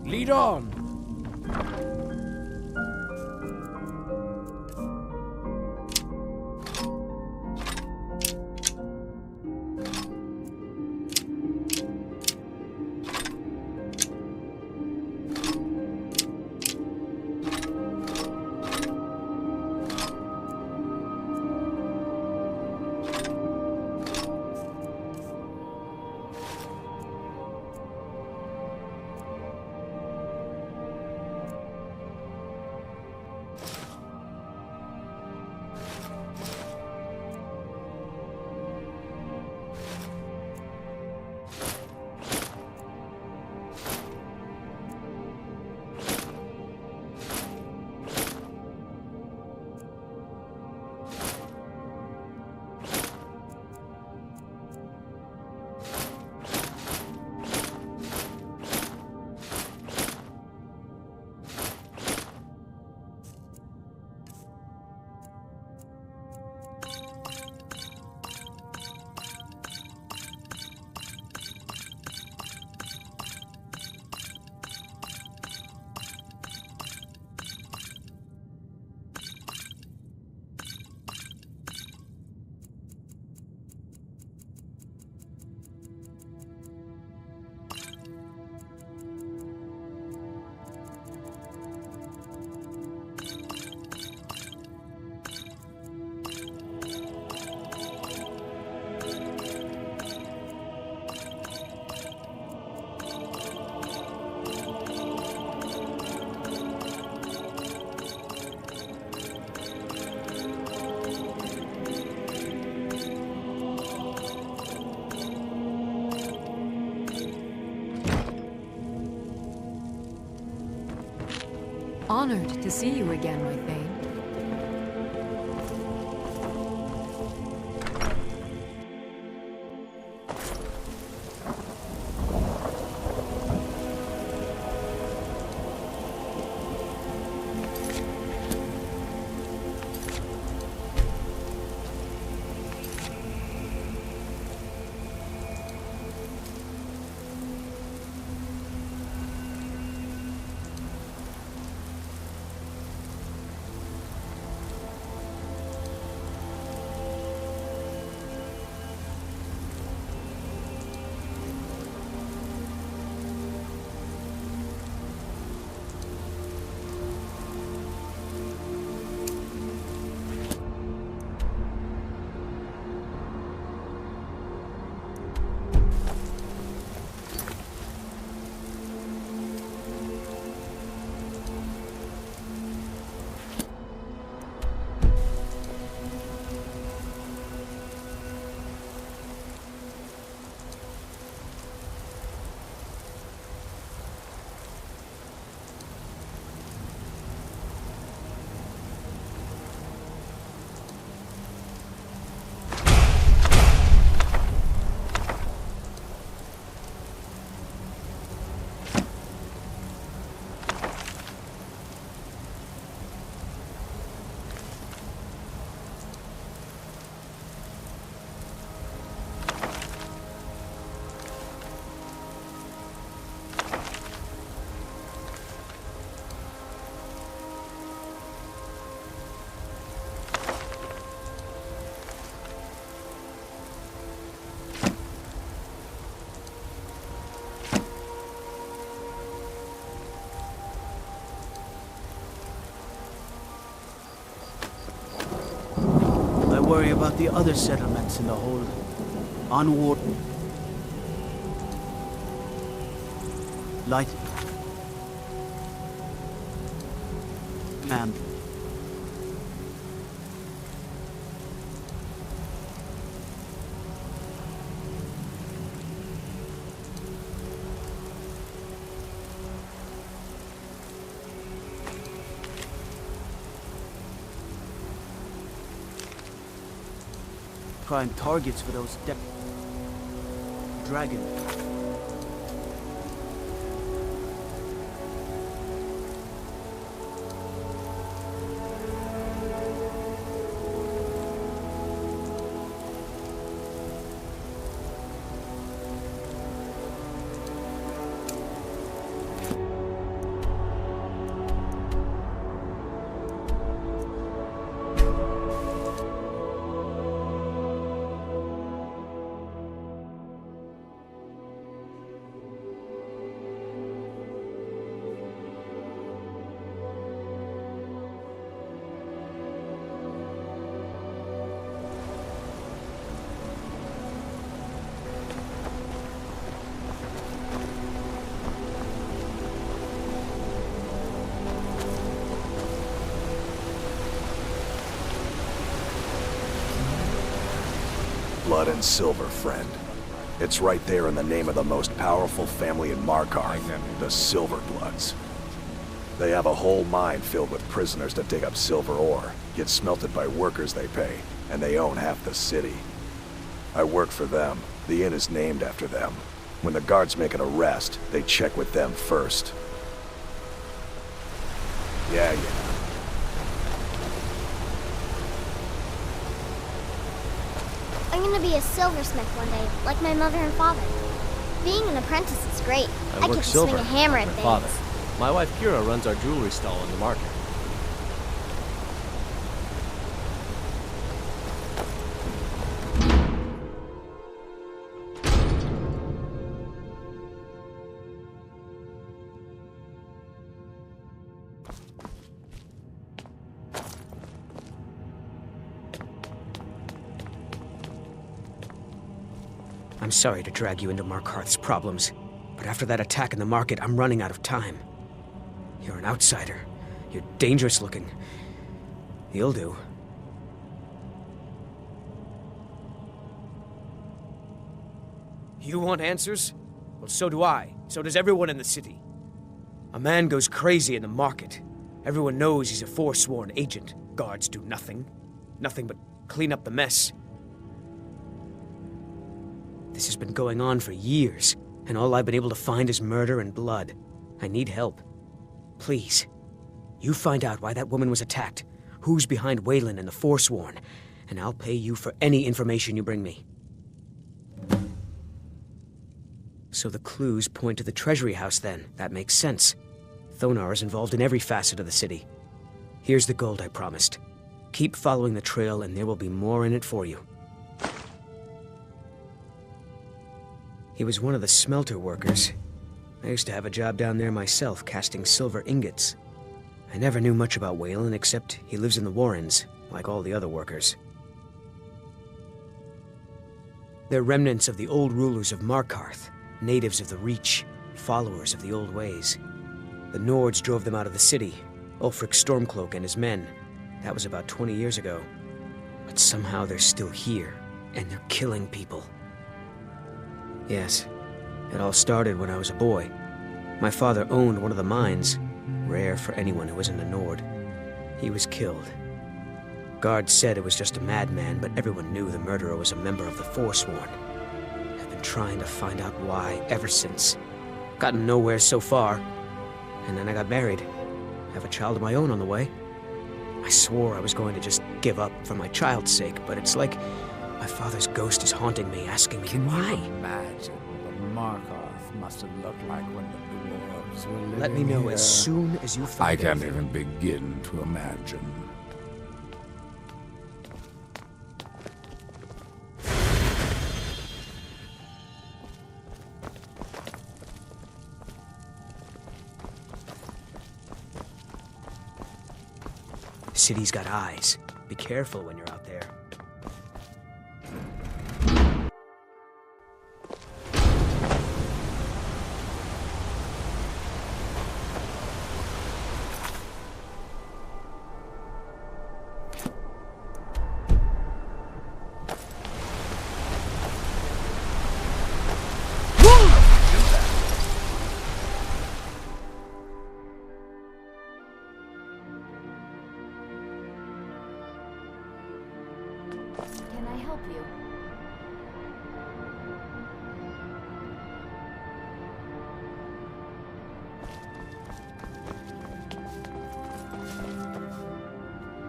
Lead on! Honored to see you again, my Thane. worry about the other settlements in the hold. Onward. Light. Ma'am. Prime targets for those dragon. Blood and silver, friend. It's right there in the name of the most powerful family in Markarth, the Silverbloods. They have a whole mine filled with prisoners that dig up silver ore, get smelted by workers they pay, and they own half the city. I work for them. The inn is named after them. When the guards make an arrest, they check with them first. Yeah. I'm gonna be a silversmith one day, like my mother and father. Being an apprentice is great. I get to swing a hammer at my things. father. My wife Kira runs our jewelry stall in the market. I'm sorry to drag you into Markarth's problems, but after that attack in the market, I'm running out of time. You're an outsider. You're dangerous looking. You'll do. You want answers? Well, so do I. So does everyone in the city. A man goes crazy in the market. Everyone knows he's a forsworn agent. Guards do nothing. Nothing but clean up the mess. This has been going on for years, and all I've been able to find is murder and blood. I need help. Please, you find out why that woman was attacked, who's behind Waylon and the Forsworn, and I'll pay you for any information you bring me. So the clues point to the treasury house then. That makes sense. Thonar is involved in every facet of the city. Here's the gold I promised. Keep following the trail and there will be more in it for you. He was one of the smelter workers. I used to have a job down there myself, casting silver ingots. I never knew much about Waylon, except he lives in the Warrens, like all the other workers. They're remnants of the old rulers of Markarth, natives of the Reach, followers of the old ways. The Nords drove them out of the city, Ulfric Stormcloak and his men. That was about 20 years ago. But somehow they're still here, and they're killing people. Yes, it all started when I was a boy. My father owned one of the mines, rare for anyone who isn't a Nord. He was killed. Guards said it was just a madman, but everyone knew the murderer was a member of the Forsworn. I've been trying to find out why ever since. Gotten nowhere so far. And then I got married. Have a child of my own on the way. I swore I was going to just give up for my child's sake, but it's like my father's ghost is haunting me, asking me why. Can you imagine what Markarth must have looked like when the dwarves were living Let me know here? as soon as you find I can't anything. even begin to imagine. The city's got eyes. Be careful when you're out there. help you?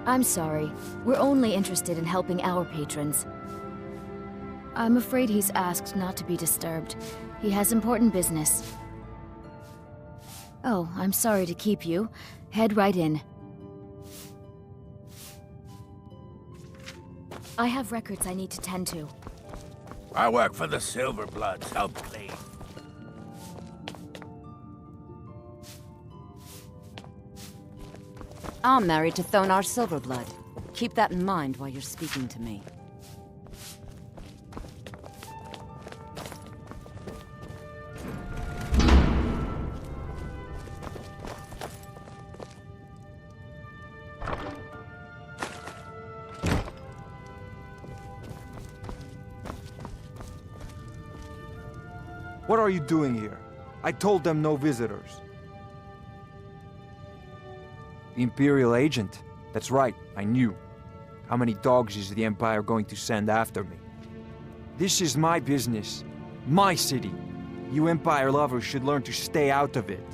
I'm sorry. We're only interested in helping our patrons. I'm afraid he's asked not to be disturbed. He has important business. Oh, I'm sorry to keep you. Head right in. I have records I need to tend to. I work for the Silverbloods. Help clean. I'm married to Thonar Silverblood. Keep that in mind while you're speaking to me. What are you doing here? I told them no visitors. The Imperial agent? That's right, I knew. How many dogs is the Empire going to send after me? This is my business. My city. You Empire lovers should learn to stay out of it.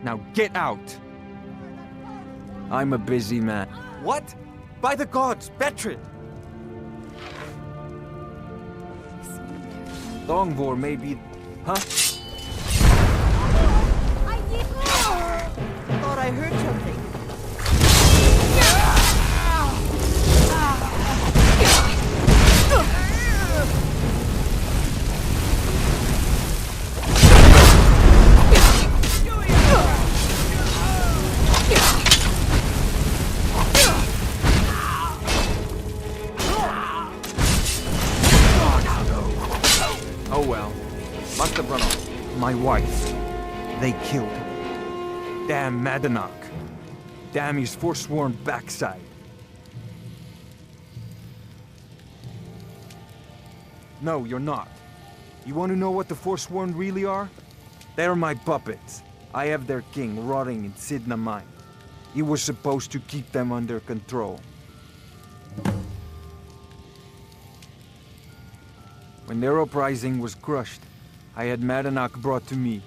Now get out! I'm a busy man. What? By the gods, Betrid! Longvor may be... Huh? Thought I heard something. Oh well. Must have run off. My wife. They killed her. Damn Madanach. Damn his forsworn backside. No, you're not. You want to know what the Forsworn really are? They're my puppets. I have their king rotting in Sidna Mine. He was supposed to keep them under control. When their uprising was crushed, I had Madanach brought to me.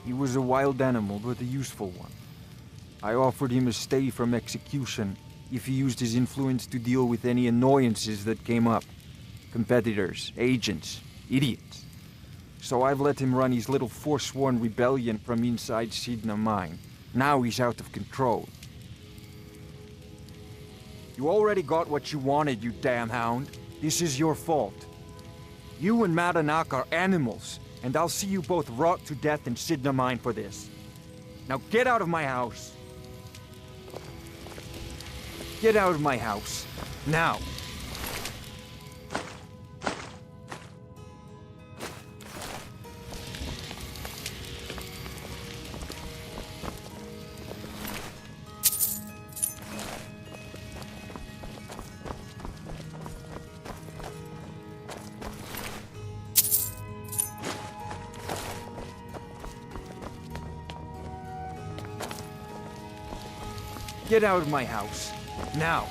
He was a wild animal, but a useful one. I offered him a stay from execution if he used his influence to deal with any annoyances that came up. Competitors, agents, idiots. So I've let him run his little forsworn rebellion from inside Sidna Mine. Now he's out of control. You already got what you wanted, you damn hound. This is your fault. You and Madanach are animals, and I'll see you both rot to death in Sidna Mine for this. Now get out of my house. Get out of my house. Now. Get out of my house. Now.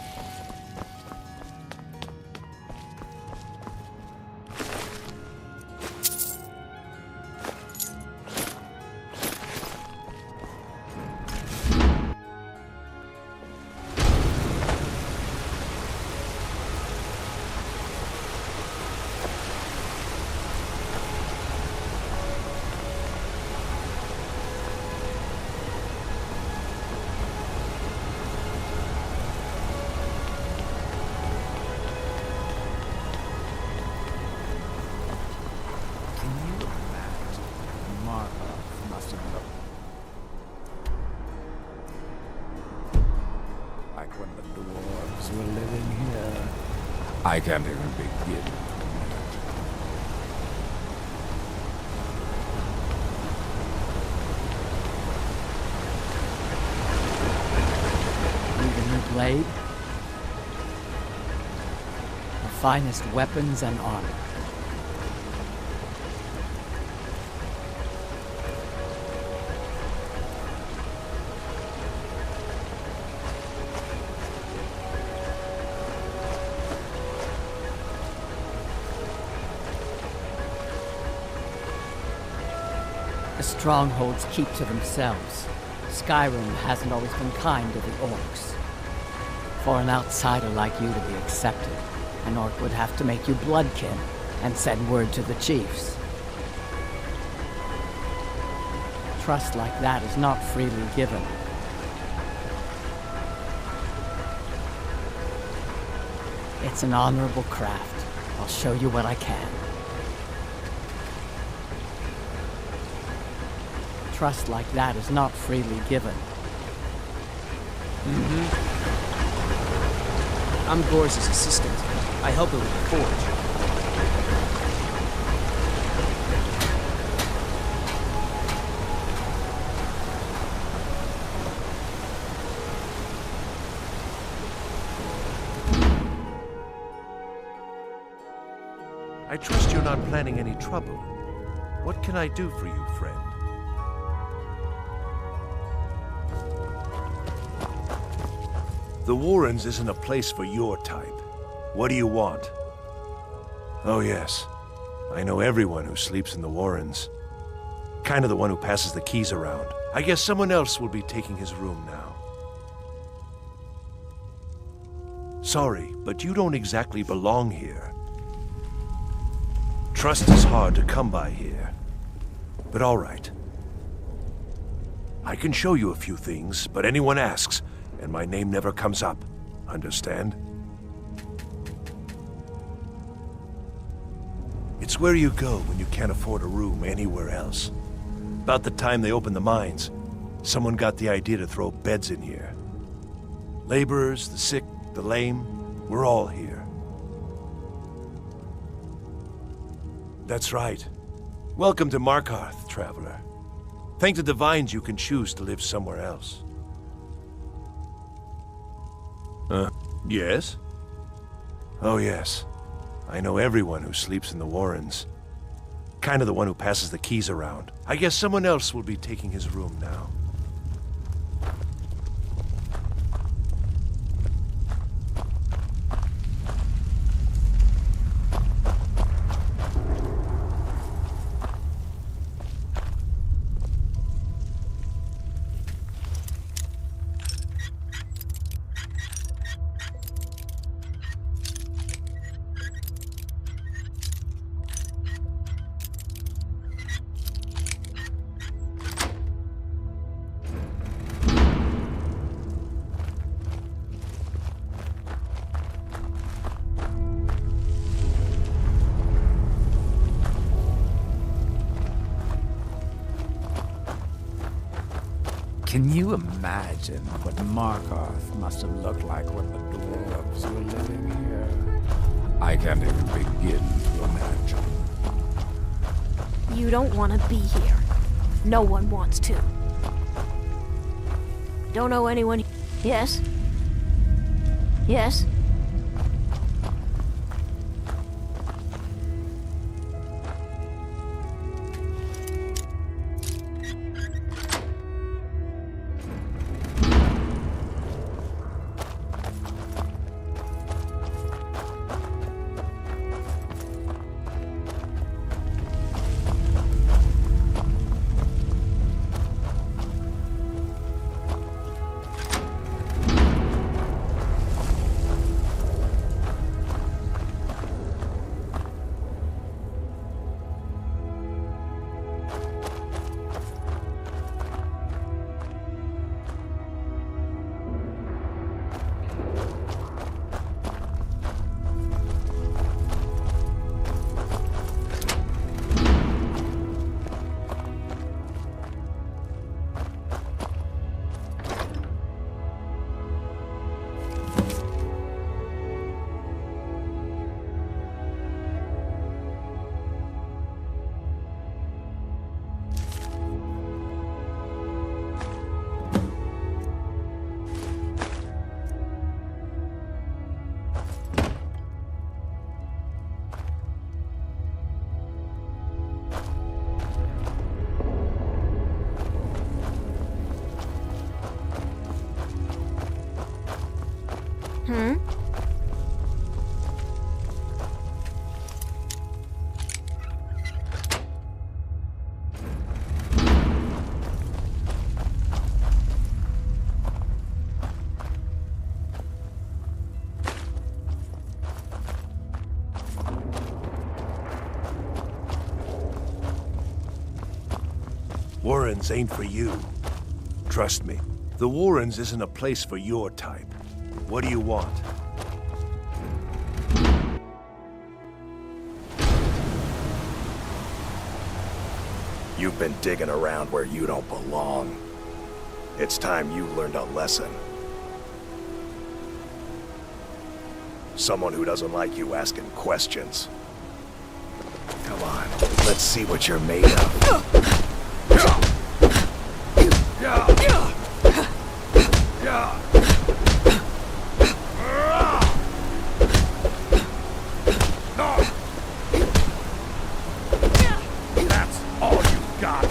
I can't even begin. Need a new blade? The finest weapons and armor. The strongholds keep to themselves. Skyrim hasn't always been kind to the orcs. For an outsider like you to be accepted, an orc would have to make you bloodkin and send word to the chiefs. Trust like that is not freely given. It's an honorable craft. I'll show you what I can. Trust like that is not freely given. I'm Gore's assistant. I help him with the forge. I trust you're not planning any trouble. What can I do for you, friend? The Warrens isn't a place for your type. What do you want? Oh yes, I know everyone who sleeps in the Warrens. Kind of the one who passes the keys around. I guess someone else will be taking his room now. Sorry, but you don't exactly belong here. Trust is hard to come by here. But all right. I can show you a few things, but anyone asks, and my name never comes up. Understand? It's where you go when you can't afford a room anywhere else. About the time they opened the mines, someone got the idea to throw beds in here. Laborers, the sick, the lame, we're all here. That's right. Welcome to Markarth, traveler. Thank the Divines you can choose to live somewhere else. Yes? Oh yes. I know everyone who sleeps in the Warrens. Kind of the one who passes the keys around. I guess someone else will be taking his room now. Can you imagine what Markarth must have looked like when the dwarves were living here? I can't even begin to imagine. You don't want to be here. No one wants to. Don't know anyone. Yes? Yes? Warrens ain't for you. Trust me, the Warrens isn't a place for your type. What do you want? You've been digging around where you don't belong. It's time you learned a lesson. Someone who doesn't like you asking questions. Come on, let's see what you're made of. That's all you got.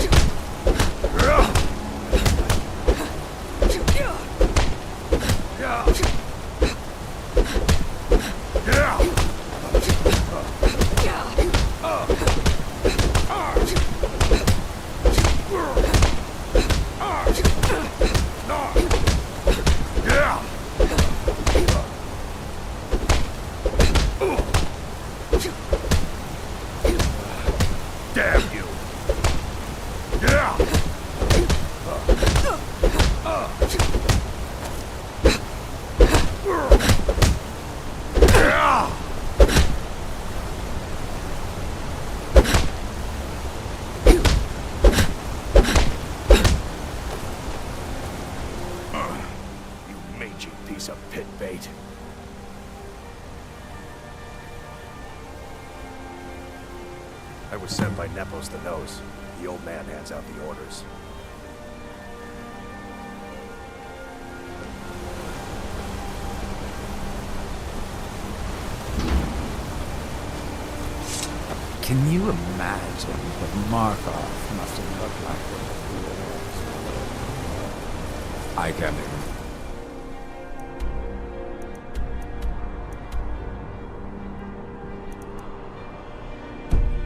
Damn you! You mangy piece of pit bait. I was sent by Nepos the Nose. The old man hands out the orders. Can you imagine what Markov must have looked like with the I can't even.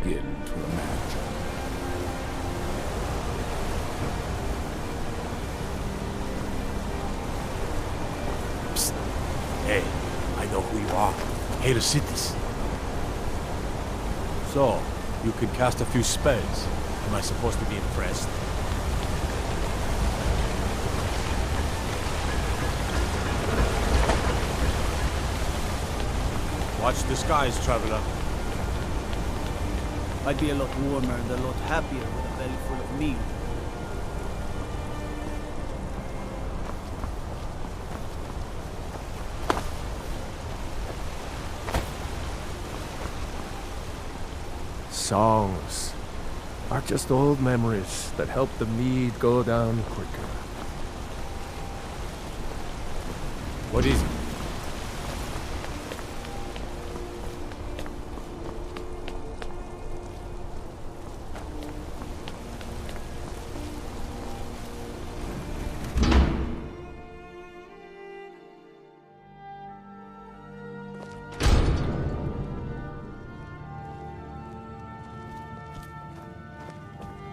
Begin to imagine. Psst. Hey, I know who you are. Hail Cities. So, you can cast a few spells. Am I supposed to be impressed? Watch the skies, traveler. I'd be a lot warmer and a lot happier with a belly full of meat. Songs are just old memories that help the mead go down quicker. What is it?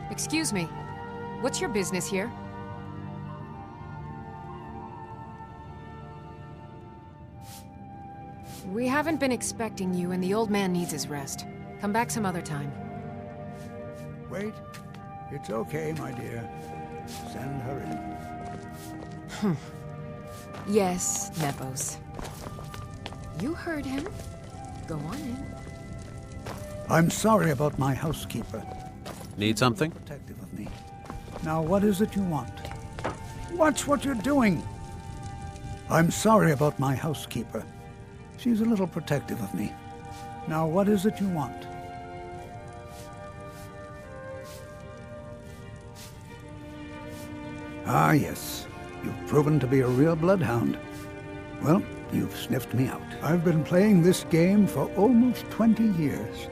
Excuse me. What's your business here? We haven't been expecting you, and the old man needs his rest. Come back some other time. Wait. It's okay, my dear. Send her in. Yes, Nepos. You heard him. Go on in. I'm sorry about my housekeeper. Need something? Protective of me. Now, what is it you want? Watch what you're doing! I'm sorry about my housekeeper. She's a little protective of me. Now, what is it you want? Ah, yes. You've proven to be a real bloodhound. Well, you've sniffed me out. I've been playing this game for almost 20 years,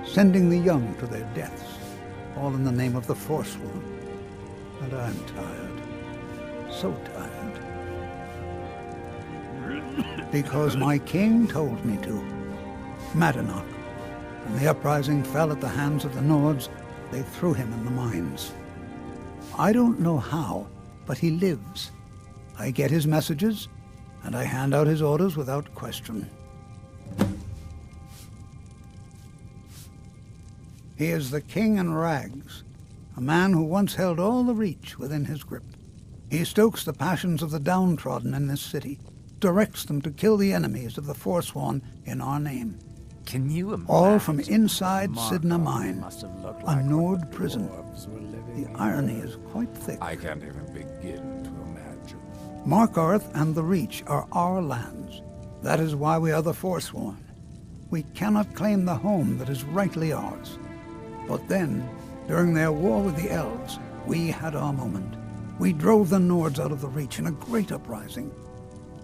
sending the young to their deaths, all in the name of the Forsworn. And I'm tired. So tired. Because my king told me to. Madanach. When the uprising fell at the hands of the Nords, they threw him in the mines. I don't know how, but he lives. I get his messages, and I hand out his orders without question. He is the king in rags, a man who once held all the Reach within his grip. He stokes the passions of the downtrodden in this city, directs them to kill the enemies of the Forsworn in our name. Can you imagine? All from inside Sidna Markarth Mine, must have looked a like Nord prison. dwarves were living The here. irony is quite thick. I can't even begin to imagine. Markarth and the Reach are our lands. That is why we are the Forsworn. We cannot claim the home that is rightly ours. But then, during their war with the elves, we had our moment. We drove the Nords out of the Reach in a great uprising.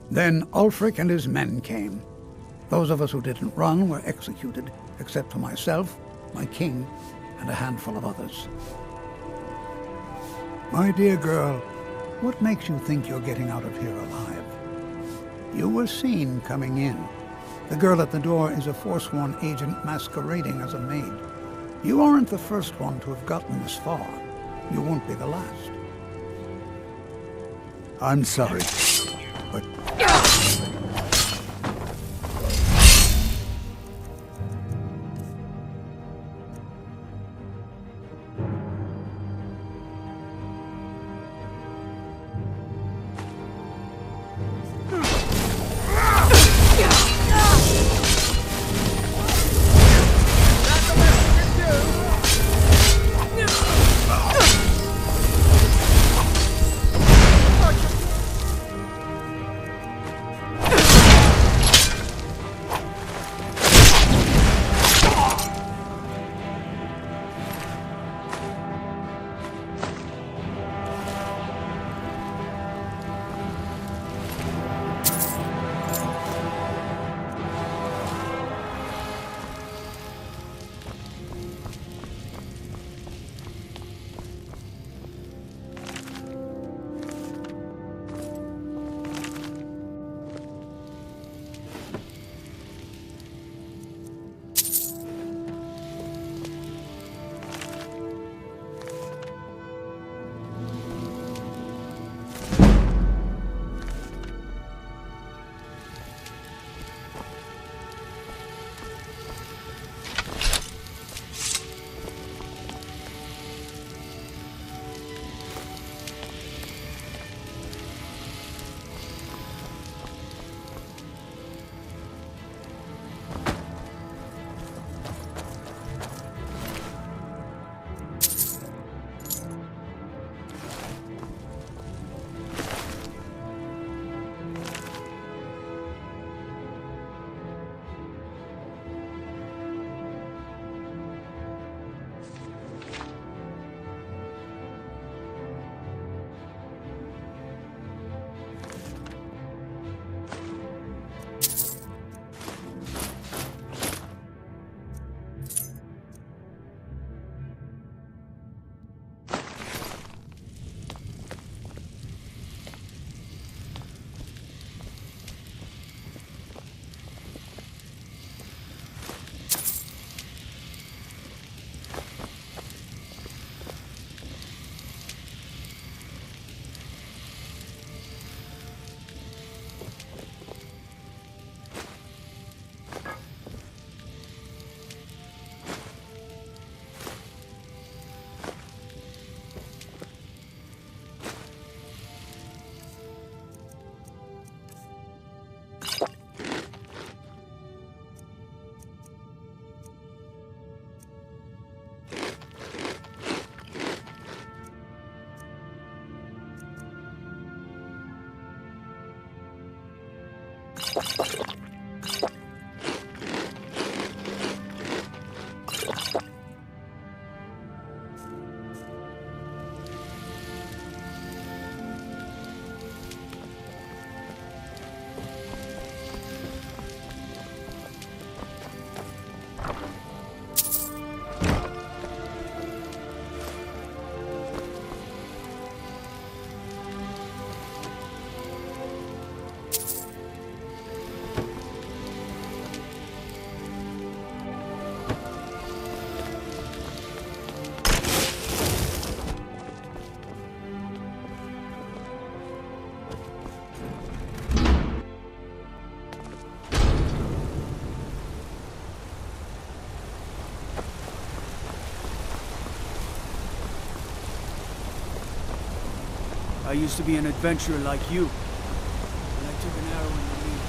Then Ulfric and his men came. Those of us who didn't run were executed, except for myself, my king, and a handful of others. My dear girl, what makes you think you're getting out of here alive? You were seen coming in. The girl at the door is a Forsworn agent masquerading as a maid. You aren't the first one to have gotten this far. You won't be the last. I'm sorry, but... I used to be an adventurer like you. And I took an arrow in the knee.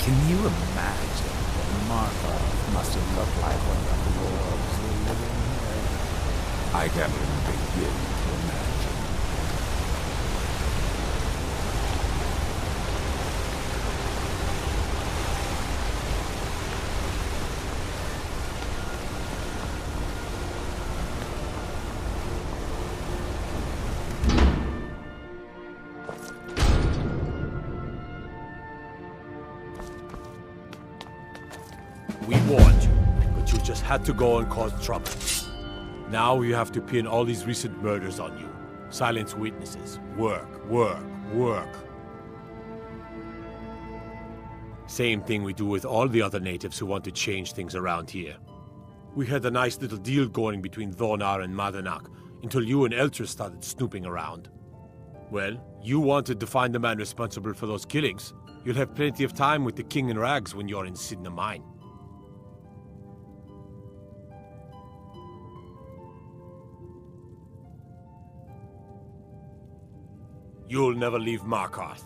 Can you imagine what Markov must have looked like when the dwarves were living here? I can't even begin to imagine. We warned you, but you just had to go and cause trouble. Now you have to pin all these recent murders on you. Silence witnesses. Work, work, work. Same thing we do with all the other natives who want to change things around here. We had a nice little deal going between Thonar and Madanak until you and Elter started snooping around. Well, you wanted to find the man responsible for those killings. You'll have plenty of time with the King in Rags when you're in Sidna Mine. You'll never leave Markarth.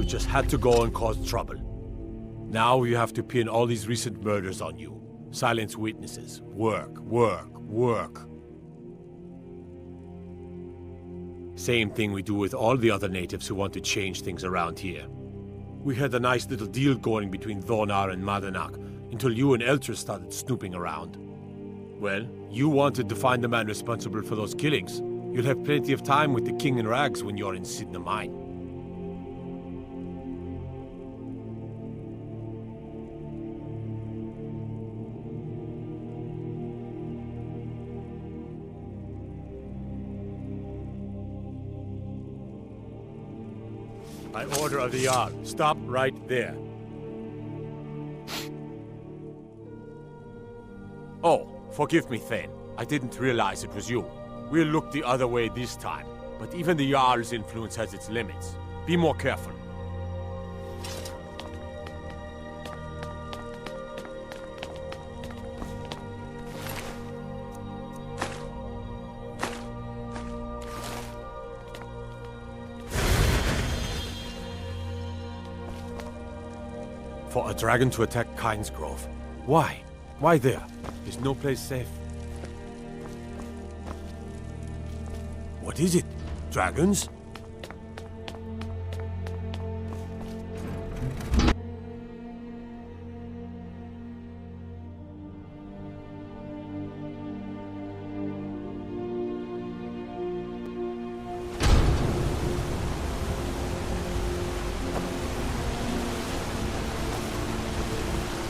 Just had to go and cause trouble. Now you have to pin all these recent murders on you. Silence witnesses. Work, work, work. Same thing we do with all the other natives who want to change things around here. We had a nice little deal going between Thonar and Madanak until you and Elter started snooping around. Well, you wanted to find the man responsible for those killings. You'll have plenty of time with the King in Rags when you're in Sidna Mine. By order of the Jarl, stop right there. Oh, forgive me, Thane. I didn't realize it was you. We'll look the other way this time, but even the Jarl's influence has its limits. Be more careful. For a dragon to attack Kyne's Grove. Why? Why there? Is no place safe? What is it? Dragons?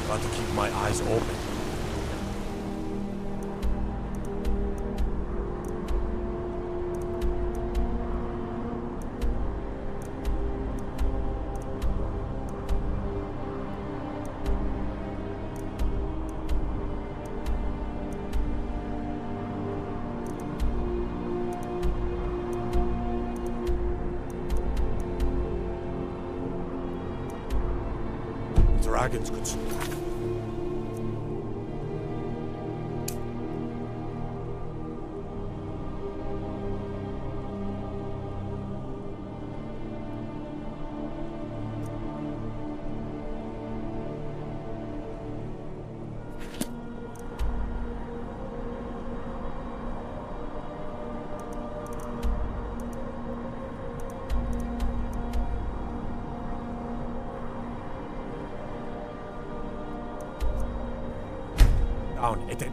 Got to keep my eyes open. Dragons could swim. Down, Eden.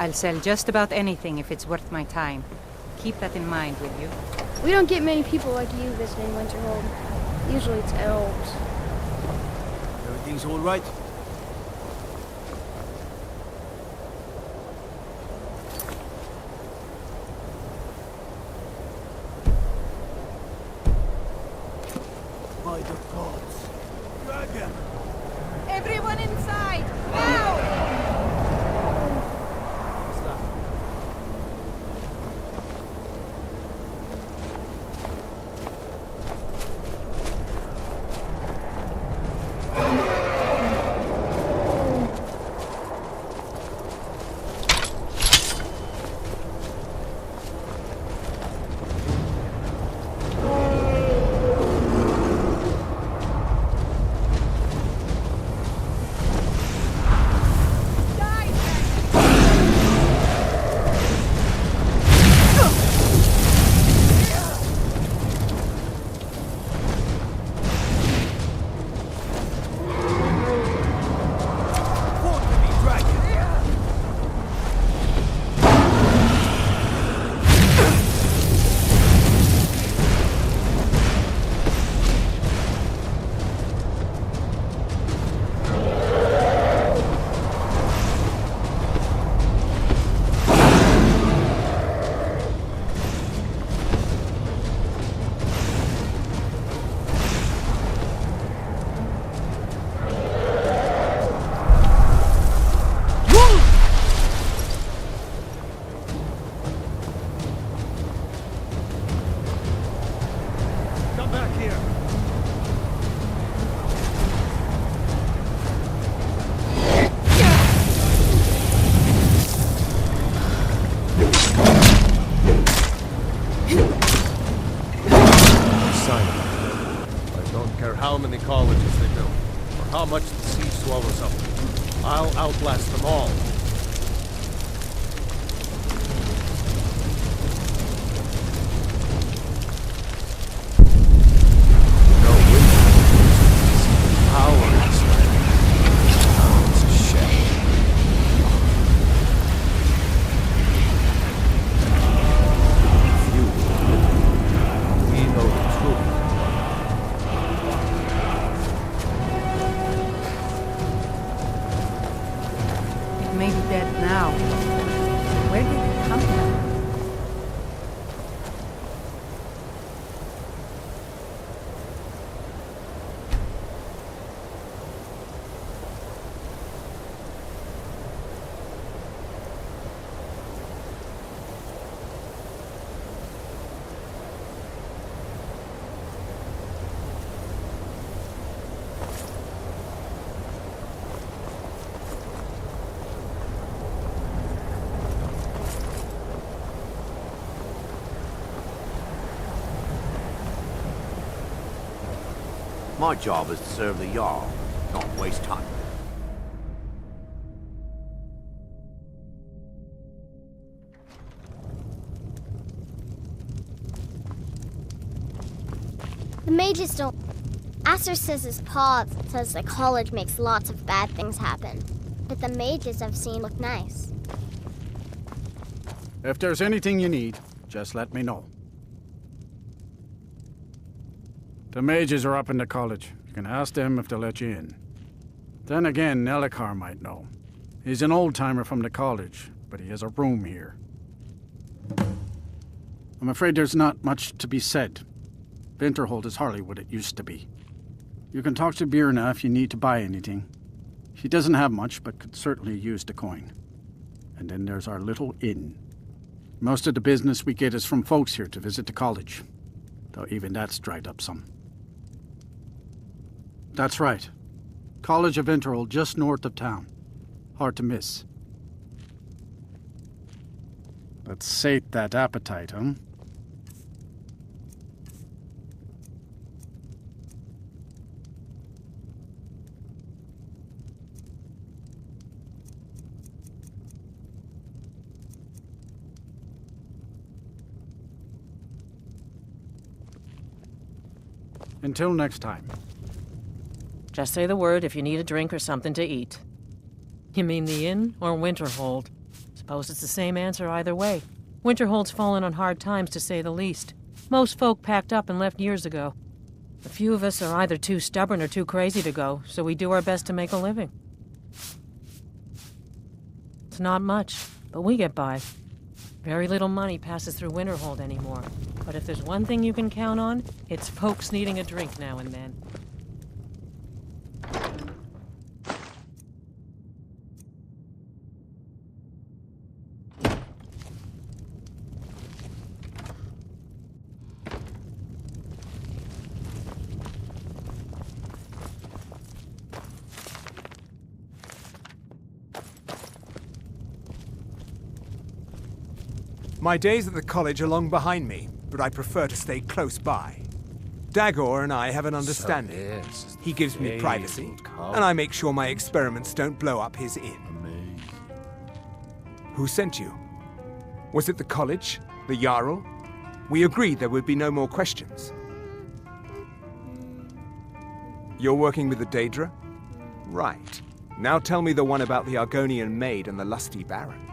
I'll sell just about anything if it's worth my time. Keep that in mind, will you? We don't get many people like you visiting Winterhold. Usually it's elves. Everything's all right? By the gods. Dragon! Everyone inside! Now! How many colleges they build, or how much the sea swallows up. I'll outlast them all. No way. Power is it's a shame. We know the truth. May be dead now. Where did it come from? My job is to serve the Jarl, not waste time. The mages don't... Aster says his pa says the college makes lots of bad things happen. But the mages I've seen look nice. If there's anything you need, just let me know. The mages are up in the college. You can ask them if they'll let you in. Then again, Nelikar might know. He's an old-timer from the college, but he has a room here. I'm afraid there's not much to be said. Winterhold is hardly what it used to be. You can talk to Birna if you need to buy anything. She doesn't have much, but could certainly use the coin. And then there's our little inn. Most of the business we get is from folks here to visit the college, though even that's dried up some. That's right. College of Winterhold, just north of town. Hard to miss. Let's sate that appetite, huh? Until next time. Just say the word if you need a drink or something to eat. You mean the inn or Winterhold? Suppose it's the same answer either way. Winterhold's fallen on hard times, to say the least. Most folk packed up and left years ago. A few of us are either too stubborn or too crazy to go, so we do our best to make a living. It's not much, but we get by. Very little money passes through Winterhold anymore. But if there's one thing you can count on, it's folks needing a drink now and then. My days at the college are long behind me, but I prefer to stay close by. Dagor and I have an understanding. He gives me privacy, and I make sure my experiments don't blow up his inn. Who sent you? Was it the college? The Jarl? We agreed there would be no more questions. You're working with the Daedra? Right. Now tell me the one about the Argonian maid and the lusty baron.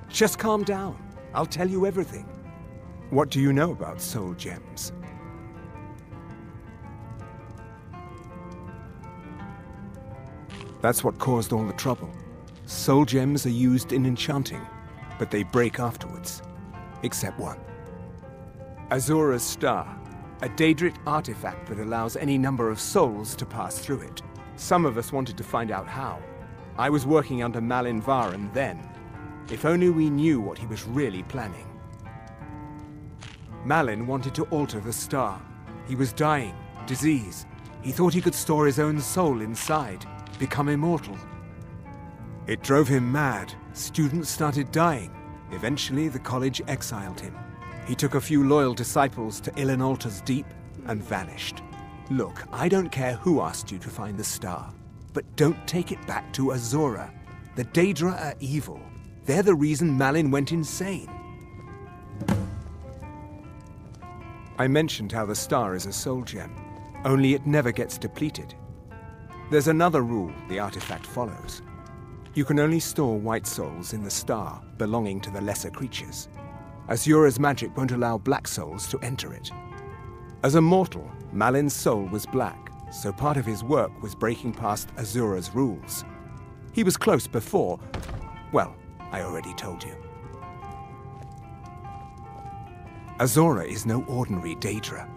Just calm down. I'll tell you everything. What do you know about soul gems? That's what caused all the trouble. Soul gems are used in enchanting, but they break afterwards. Except one. Azura's Star, a Daedric artifact that allows any number of souls to pass through it. Some of us wanted to find out how. I was working under Malin Varen then. If only we knew what he was really planning. Malin wanted to alter the star. He was dying, disease. He thought he could store his own soul inside, become immortal. It drove him mad. Students started dying. Eventually, the college exiled him. He took a few loyal disciples to Ilinalta's Deep and vanished. Look, I don't care who asked you to find the star, but don't take it back to Azura. The Daedra are evil. They're the reason Malin went insane. I mentioned how the star is a soul gem, only it never gets depleted. There's another rule the artifact follows. You can only store white souls in the star belonging to the lesser creatures. Azura's magic won't allow black souls to enter it. As a mortal, Malin's soul was black, so part of his work was breaking past Azura's rules. He was close before, well, I already told you. Azura is no ordinary Daedra.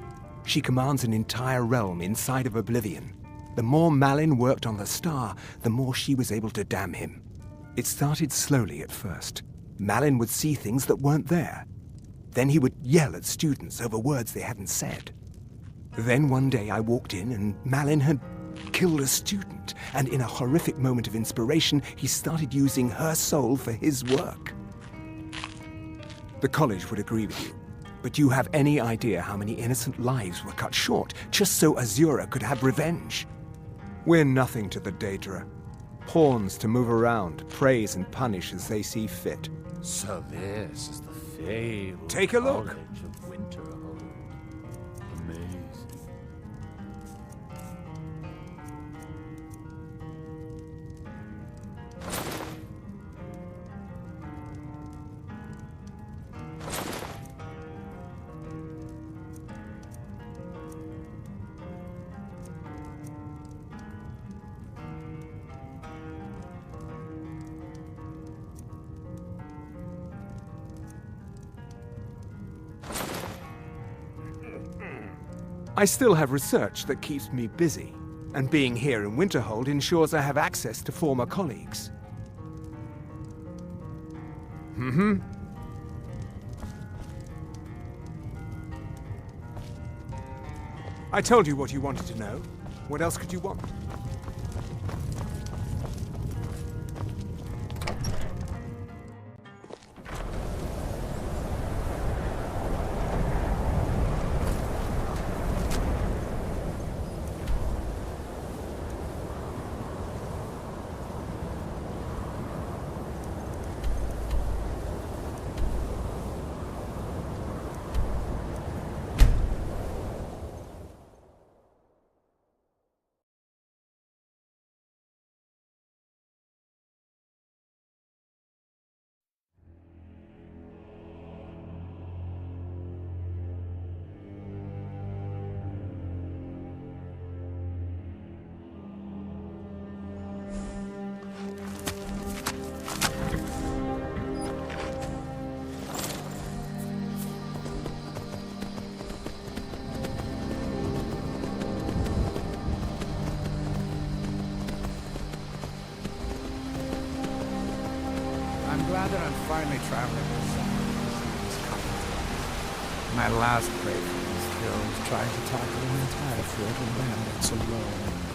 She commands an entire realm inside of Oblivion. The more Malin worked on the star, the more she was able to damn him. It started slowly at first. Malin would see things that weren't there. Then he would yell at students over words they hadn't said. Then one day I walked in and Malin had killed a student, and in a horrific moment of inspiration, he started using her soul for his work. The college would agree with you, but do you have any idea how many innocent lives were cut short just so Azura could have revenge? We're nothing to the Daedra. Pawns to move around, praise and punish as they see fit. So this is the fabled Take a look. College of Winterhold. Amazing. I still have research that keeps me busy, and being here in Winterhold ensures I have access to former colleagues. I told you what you wanted to know. What else could you want? I'm finally traveling with someone who's coming to life. My last prey from these hills tried to tackle an entire fort of bandits alone.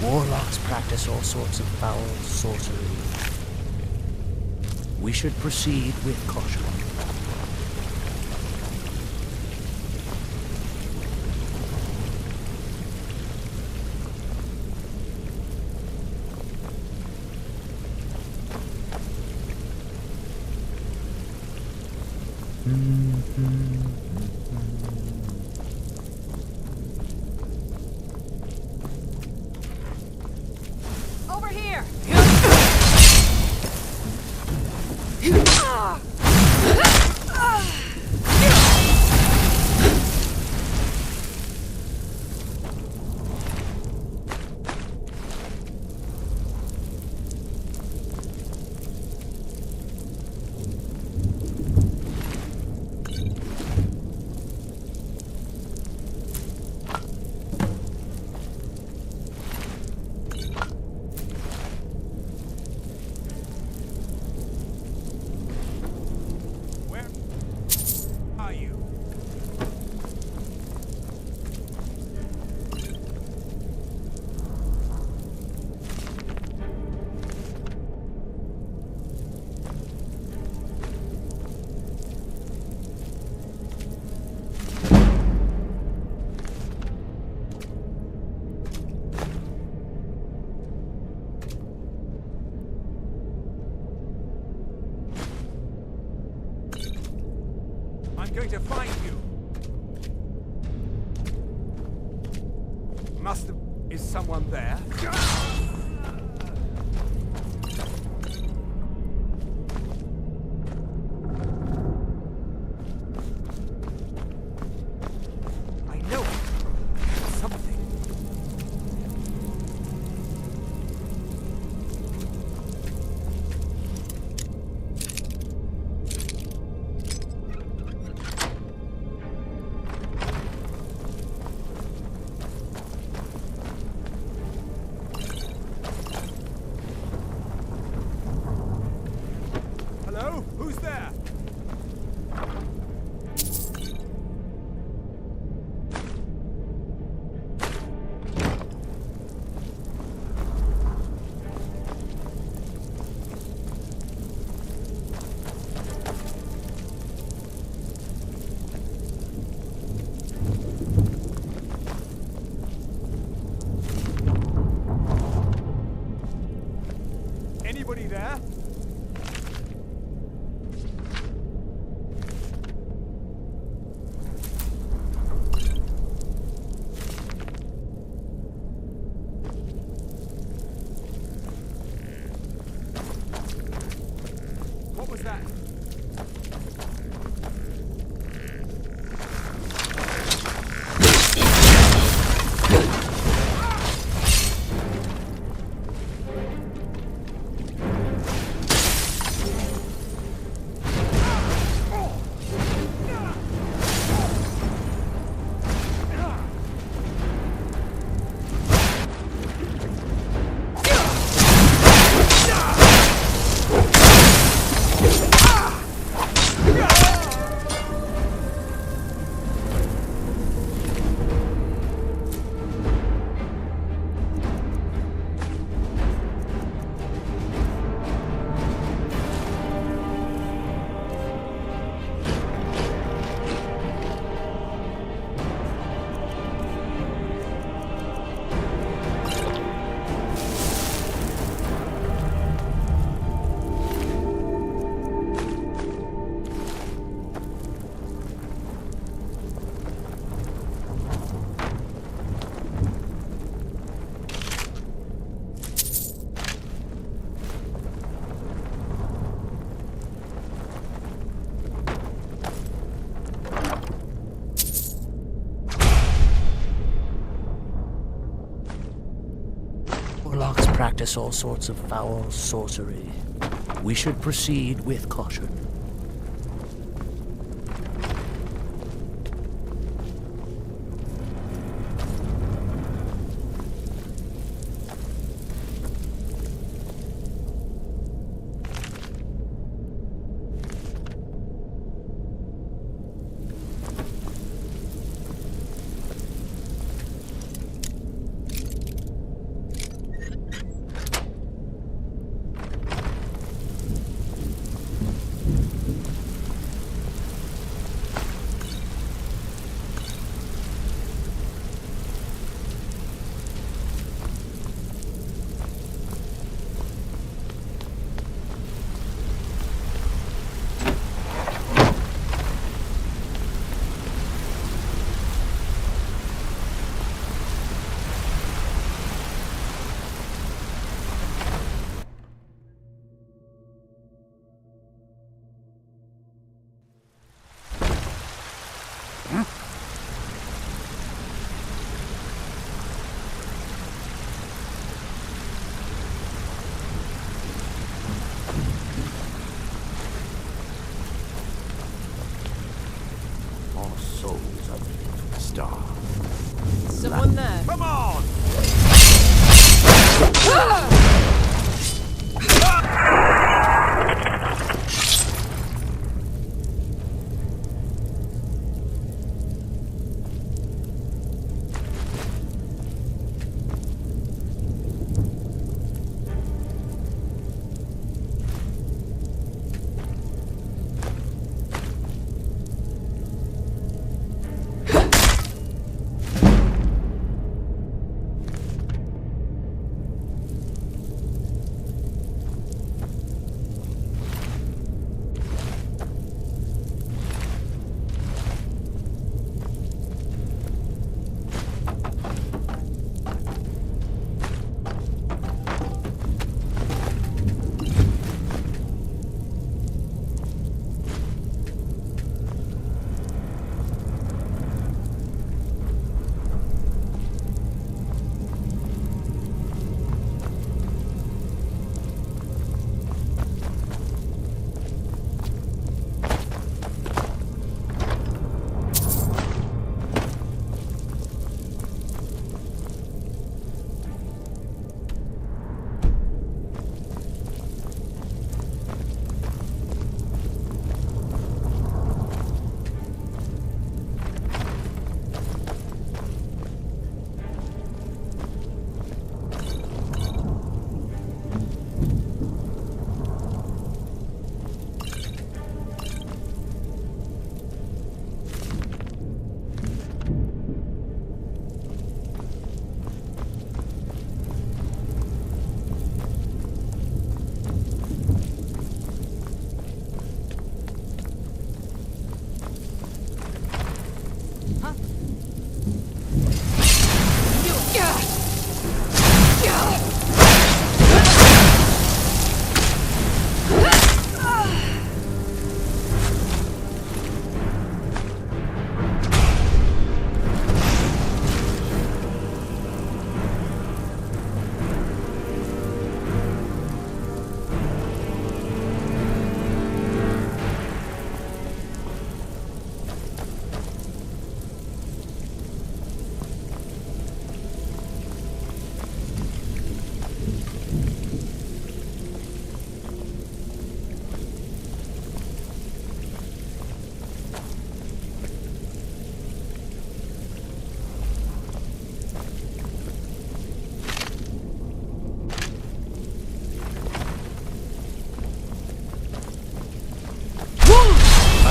Warlocks practice all sorts of foul sorcery. We should proceed with caution. Over here! I'm going to find you. Is someone there? I know it. Something. Hello? Who's there? Anybody there? What was that? Warlocks practice all sorts of foul sorcery. We should proceed with caution.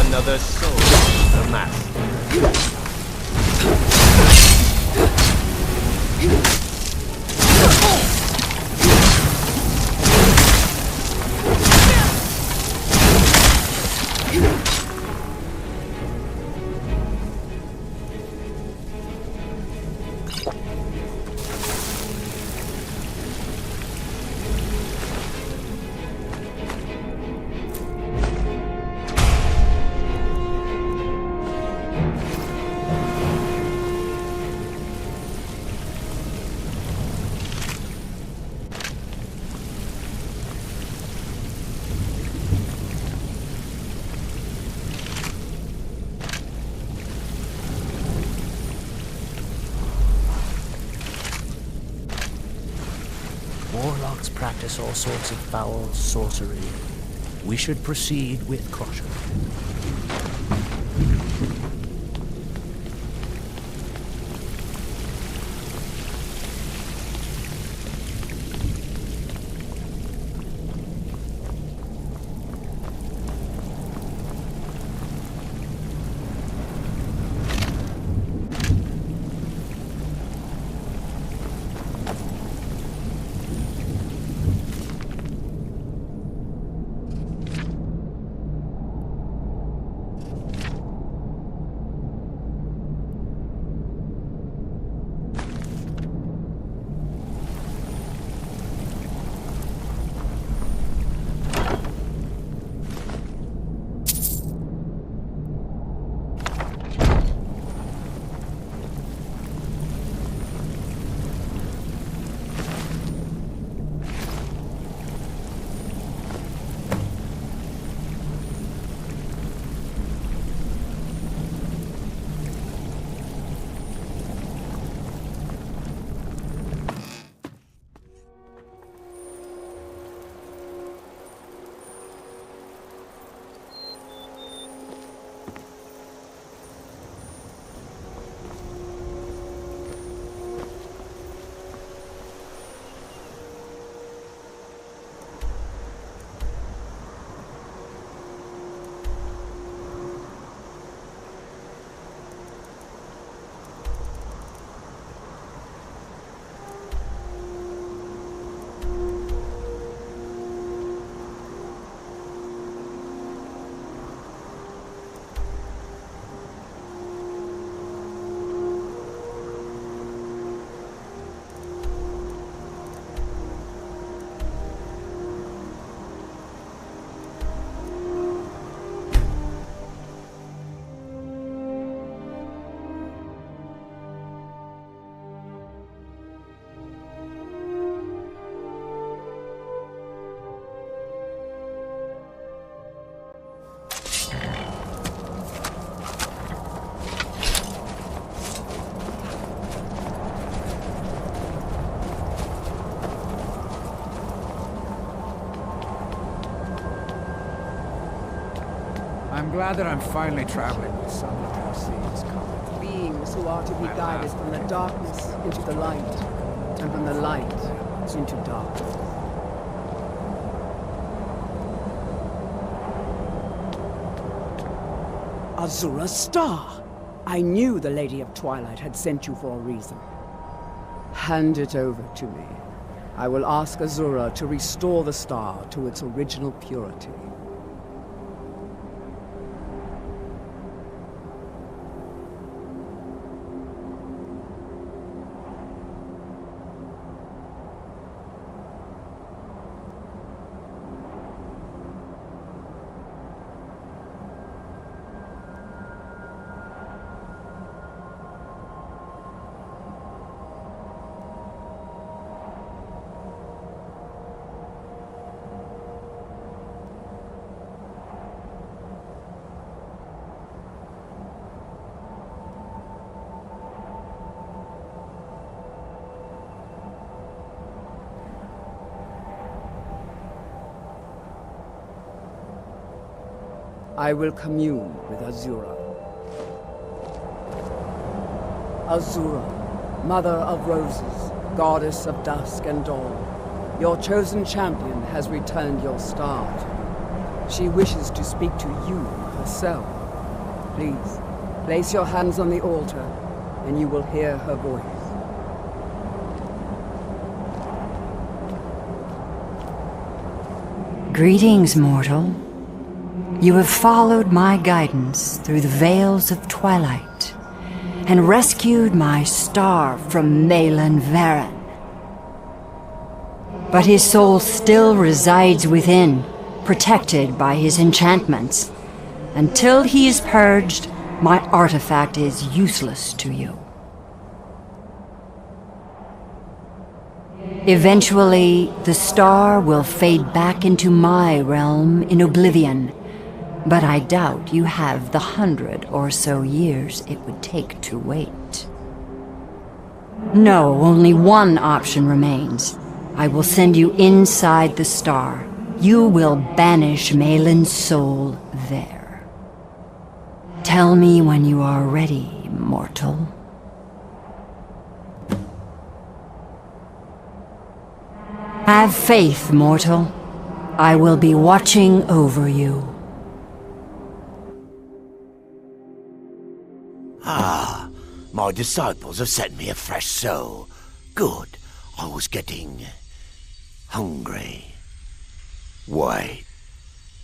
Another soul to master. Warlocks practice all sorts of foul sorcery. We should proceed with caution. I'm glad that I'm finally traveling with someone who sees color. Beings who are to be guided from the darkness into the light, and from the light into darkness. Azura's star! I knew the Lady of Twilight had sent you for a reason. Hand it over to me. I will ask Azura to restore the star to its original purity. I will commune with Azura. Azura, Mother of Roses, Goddess of Dusk and Dawn, your chosen champion has returned your star to you. She wishes to speak to you herself. Please, place your hands on the altar, and you will hear her voice. Greetings, mortal. You have followed my guidance through the veils of twilight and rescued my star from Malin Varen. But his soul still resides within, protected by his enchantments. Until he is purged, my artifact is useless to you. Eventually, the star will fade back into my realm in oblivion, but I doubt you have the 100 or so years it would take to wait. No, only one option remains. I will send you inside the star. You will banish Malin's soul there. Tell me when you are ready, mortal. Have faith, mortal. I will be watching over you. Ah, my disciples have sent me a fresh soul. Good. I was getting hungry. Wait,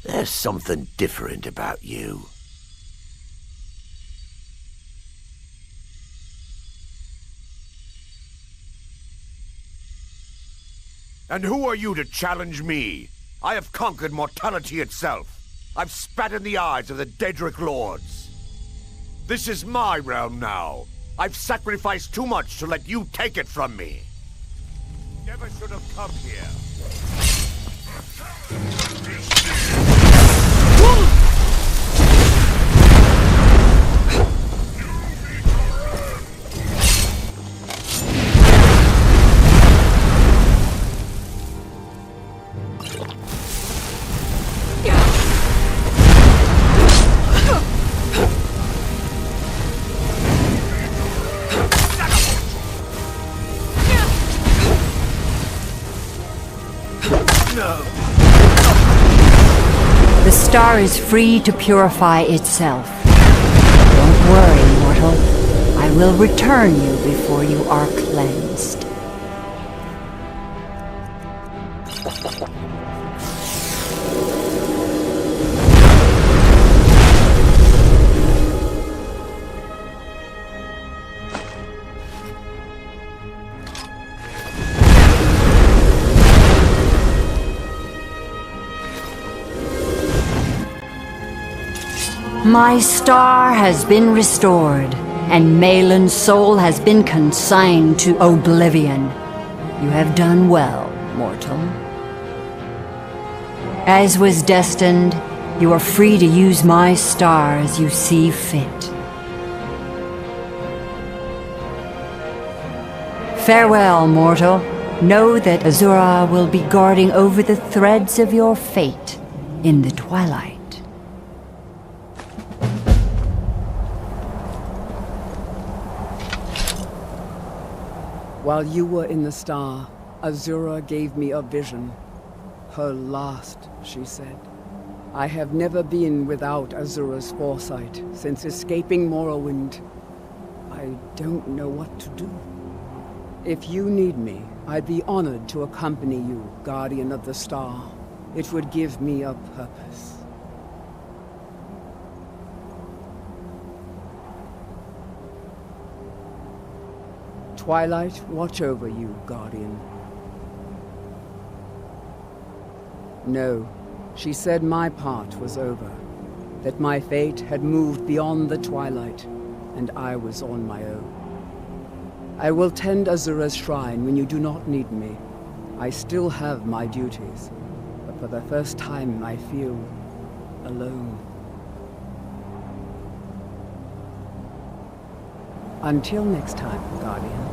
there's something different about you. And who are you to challenge me? I have conquered mortality itself. I've spat in the eyes of the Daedric lords. This is my realm now. I've sacrificed too much to let you take it from me. Never should have come here. The star is free to purify itself. Don't worry, mortal. I will return you before you are cleansed. My star has been restored, and Malin's soul has been consigned to oblivion. You have done well, mortal. As was destined, you are free to use my star as you see fit. Farewell, mortal. Know that Azura will be guarding over the threads of your fate in the twilight. While you were in the star, Azura gave me a vision. Her last, she said. I have never been without Azura's foresight since escaping Morrowind. I don't know what to do. If you need me, I'd be honored to accompany you, Guardian of the Star. It would give me a purpose. Twilight, watch over you, Guardian. No, she said my part was over, that my fate had moved beyond the Twilight, and I was on my own. I will tend Azura's shrine when you do not need me. I still have my duties, but for the first time I feel alone. Until next time, Guardian.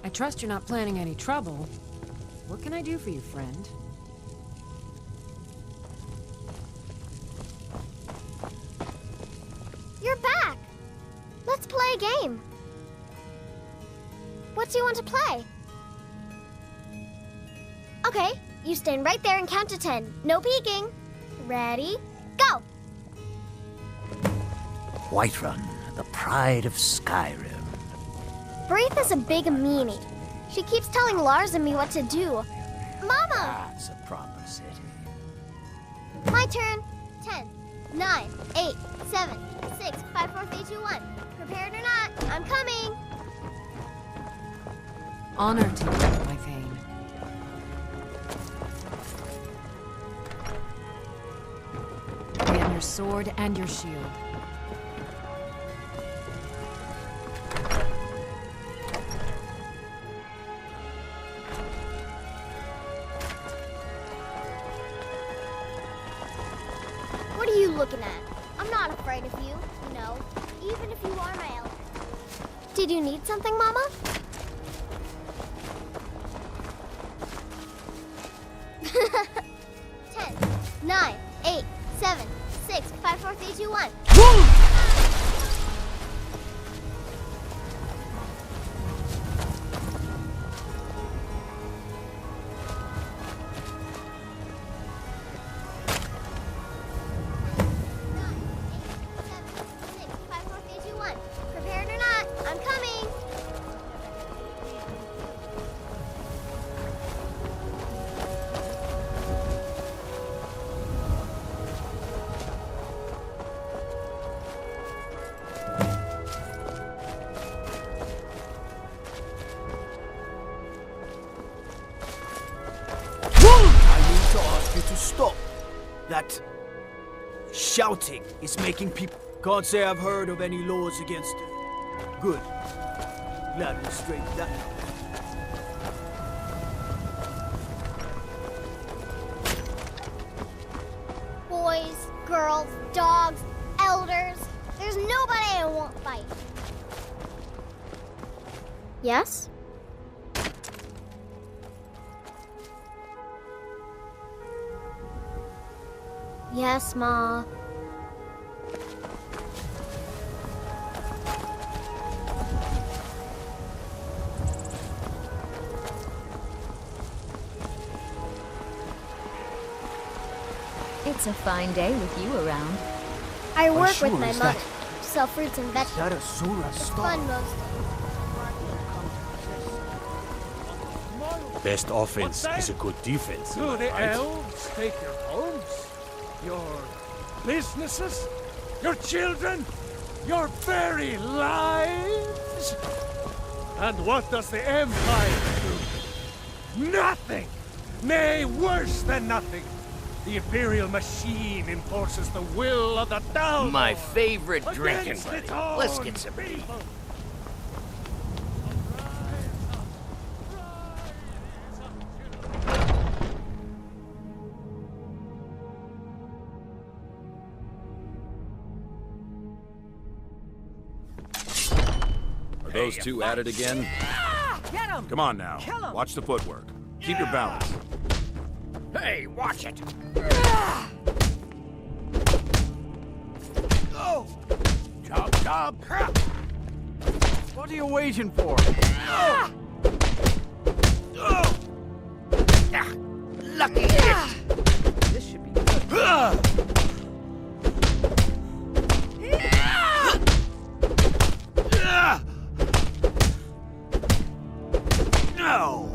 I trust you're not planning any trouble. What can I do for you, friend? You're back! Let's play a game. What do you want to play? Okay, you stand right there and count to 10. No peeking. Ready? Go! Whiterun, the pride of Skyrim. Braith is a big meanie. She keeps telling Lars and me what to do. Mama! That's a proper city. My turn. 10, 9, 8, 7, 6, 5, 4, 3, 2, 1. Prepared or not, I'm coming. Honor to you, my Thane. And your sword and your shield. What are you looking at? I'm not afraid of you, you know, even if you are my elder. Did you need something, Mama? Ten, 9, 8, 7, 6, 5, 4, 3, 2, 1. Prepared or not, I'm coming. I need to ask you to stop. That shouting is making people... Can't say I've heard of any laws against it. Good. Glad we straightened that out. Boys, girls, dogs, elders. There's nobody I won't fight. Yes? Yes, Ma. It's a fine day with you around. I work sure, with my is mother. that- Sell fruits and vegetables. That Azura It's star. fun most Best offense is a good defense. Do the right? elves take your homes? Your businesses? Your children? Your very lives? And what does the Empire do? Nothing! Nay, worse than nothing! The Imperial machine enforces the will of the Down. My favorite drinking Against buddy. its Let's own get some tea. people. Are those two at it again? Get him! Come on now. Kill 'em! Watch the footwork. Keep your balance. Hey, watch it! Oh! Chop, chop! What are you waiting for? Lucky hit! This should be good. No!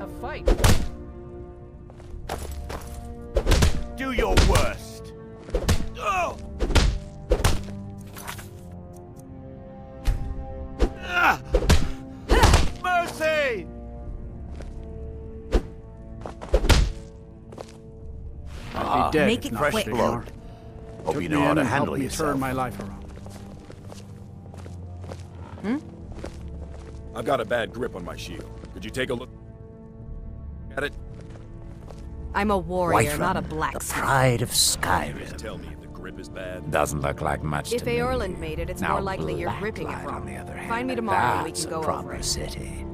A fight. Do your worst! Mercy! I'd be dead make if it not quick. for Blood. Ignore. Hope Took you me know how in to and handle helped me yourself. turn my life around. I've got a bad grip on my shield. Could you take a look at it? I'm a warrior, Whiterun, not a the blacksmith. pride of Skyrim. Tell me if the grip is bad. Doesn't look like much If to me. Aorland made it, it's Now more likely you're gripping it Blacklight, wrong. on the other hand, Find me tomorrow and we that's can a go over proper it. city.